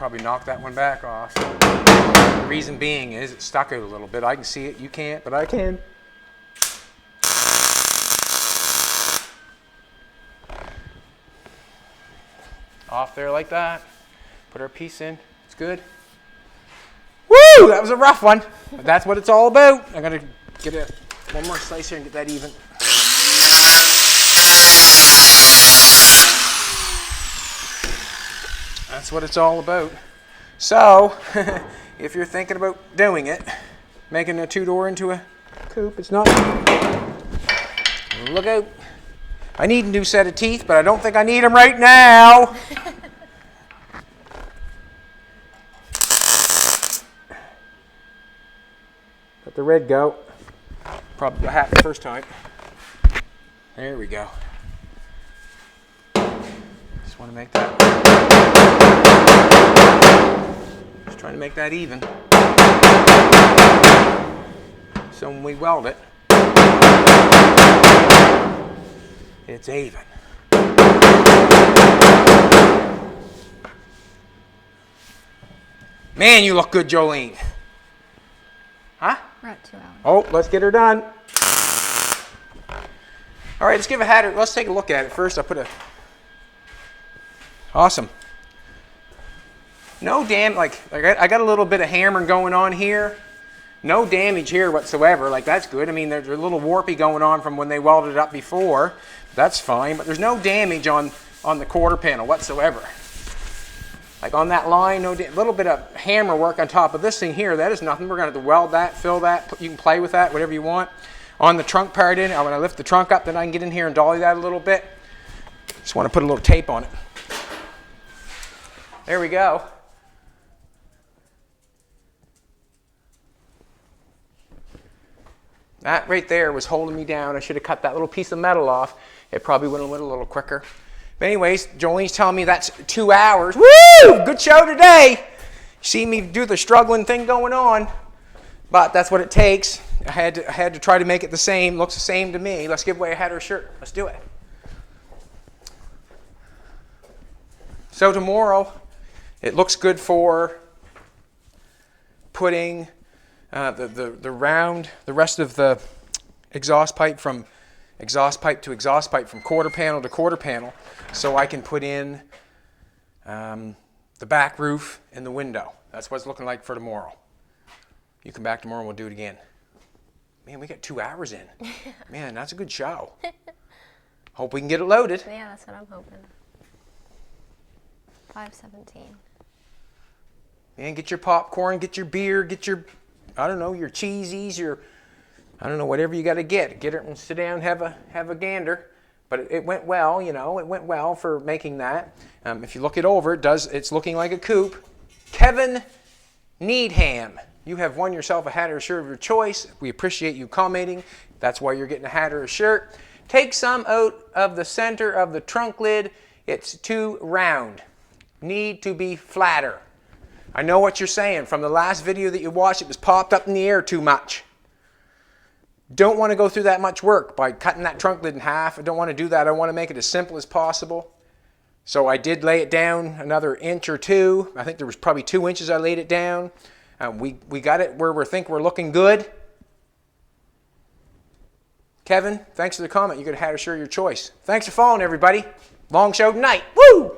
probably knock that one back off. Reason being is it's stuck out a little bit. I can see it, you can't, but I can. Off there like that. Put our piece in. It's good. Woo! That was a rough one. But that's what it's all about. I'm going to get one more slice here and get that even. That's what it's all about. So, if you're thinking about doing it, making a two-door into a coupe, it's not. Look out. I need a new set of teeth, but I don't think I need them right now. Let the red go. Probably what happened the first time. There we go. Just want to make that. Just trying to make that even. So when we weld it, it's even. Man, you look good, Jolene. Huh? We're at 2 hours. Oh, let's get her done. All right, let's give a header. Let's take a look at it first. I'll put a. Awesome. No I got a little bit of hammering going on here. No damage here whatsoever. Like, that's good. I mean, there's a little warpy going on from when they welded it up before. That's fine, but there's no damage on the quarter panel whatsoever. Like on that line, no little bit of hammer work on top of this thing here. That is nothing. We're going to have to weld that, fill that. You can play with that, whatever you want. On the trunk part in, when I lift the trunk up, then I can get in here and dolly that a little bit. Just want to put a little tape on it. There we go. That right there was holding me down. I should have cut that little piece of metal off. It probably would have went a little quicker. But anyways, Jolene's telling me that's 2 hours. Woo! Good show today. See me do the struggling thing going on. But that's what it takes. I had to try to make it the same. Looks the same to me. Let's give away a header shirt. Let's do it. So tomorrow, it looks good for putting the rest of the exhaust pipe from exhaust pipe to exhaust pipe, from quarter panel to quarter panel, so I can put in the back roof and the window. That's what it's looking like for tomorrow. You come back tomorrow and we'll do it again. Man, we got 2 hours in. Man, that's a good show. Hope we can get it loaded. Yeah, that's what I'm hoping. 5:17. Man, get your popcorn, get your beer, get your, I don't know, your cheesies, your, I don't know, whatever you got to get. Get it and sit down, have a gander. But it went well, you know. It went well for making that. If you look it over, it's looking like a coupe. Kevin Needham, you have won yourself a hat or a shirt of your choice. We appreciate you commenting. That's why you're getting a hat or a shirt. Take some out of the center of the trunk lid. It's too round. Need to be flatter. I know what you're saying. From the last video that you watched, it was popped up in the air too much. Don't want to go through that much work by cutting that trunk lid in half. I don't want to do that. I want to make it as simple as possible. So I did lay it down another inch or two. I think there was probably 2 inches I laid it down. We got it where we think we're looking good. Kevin, thanks for the comment. You could have had a shirt of your choice. Thanks for following, everybody. Long show tonight. Woo!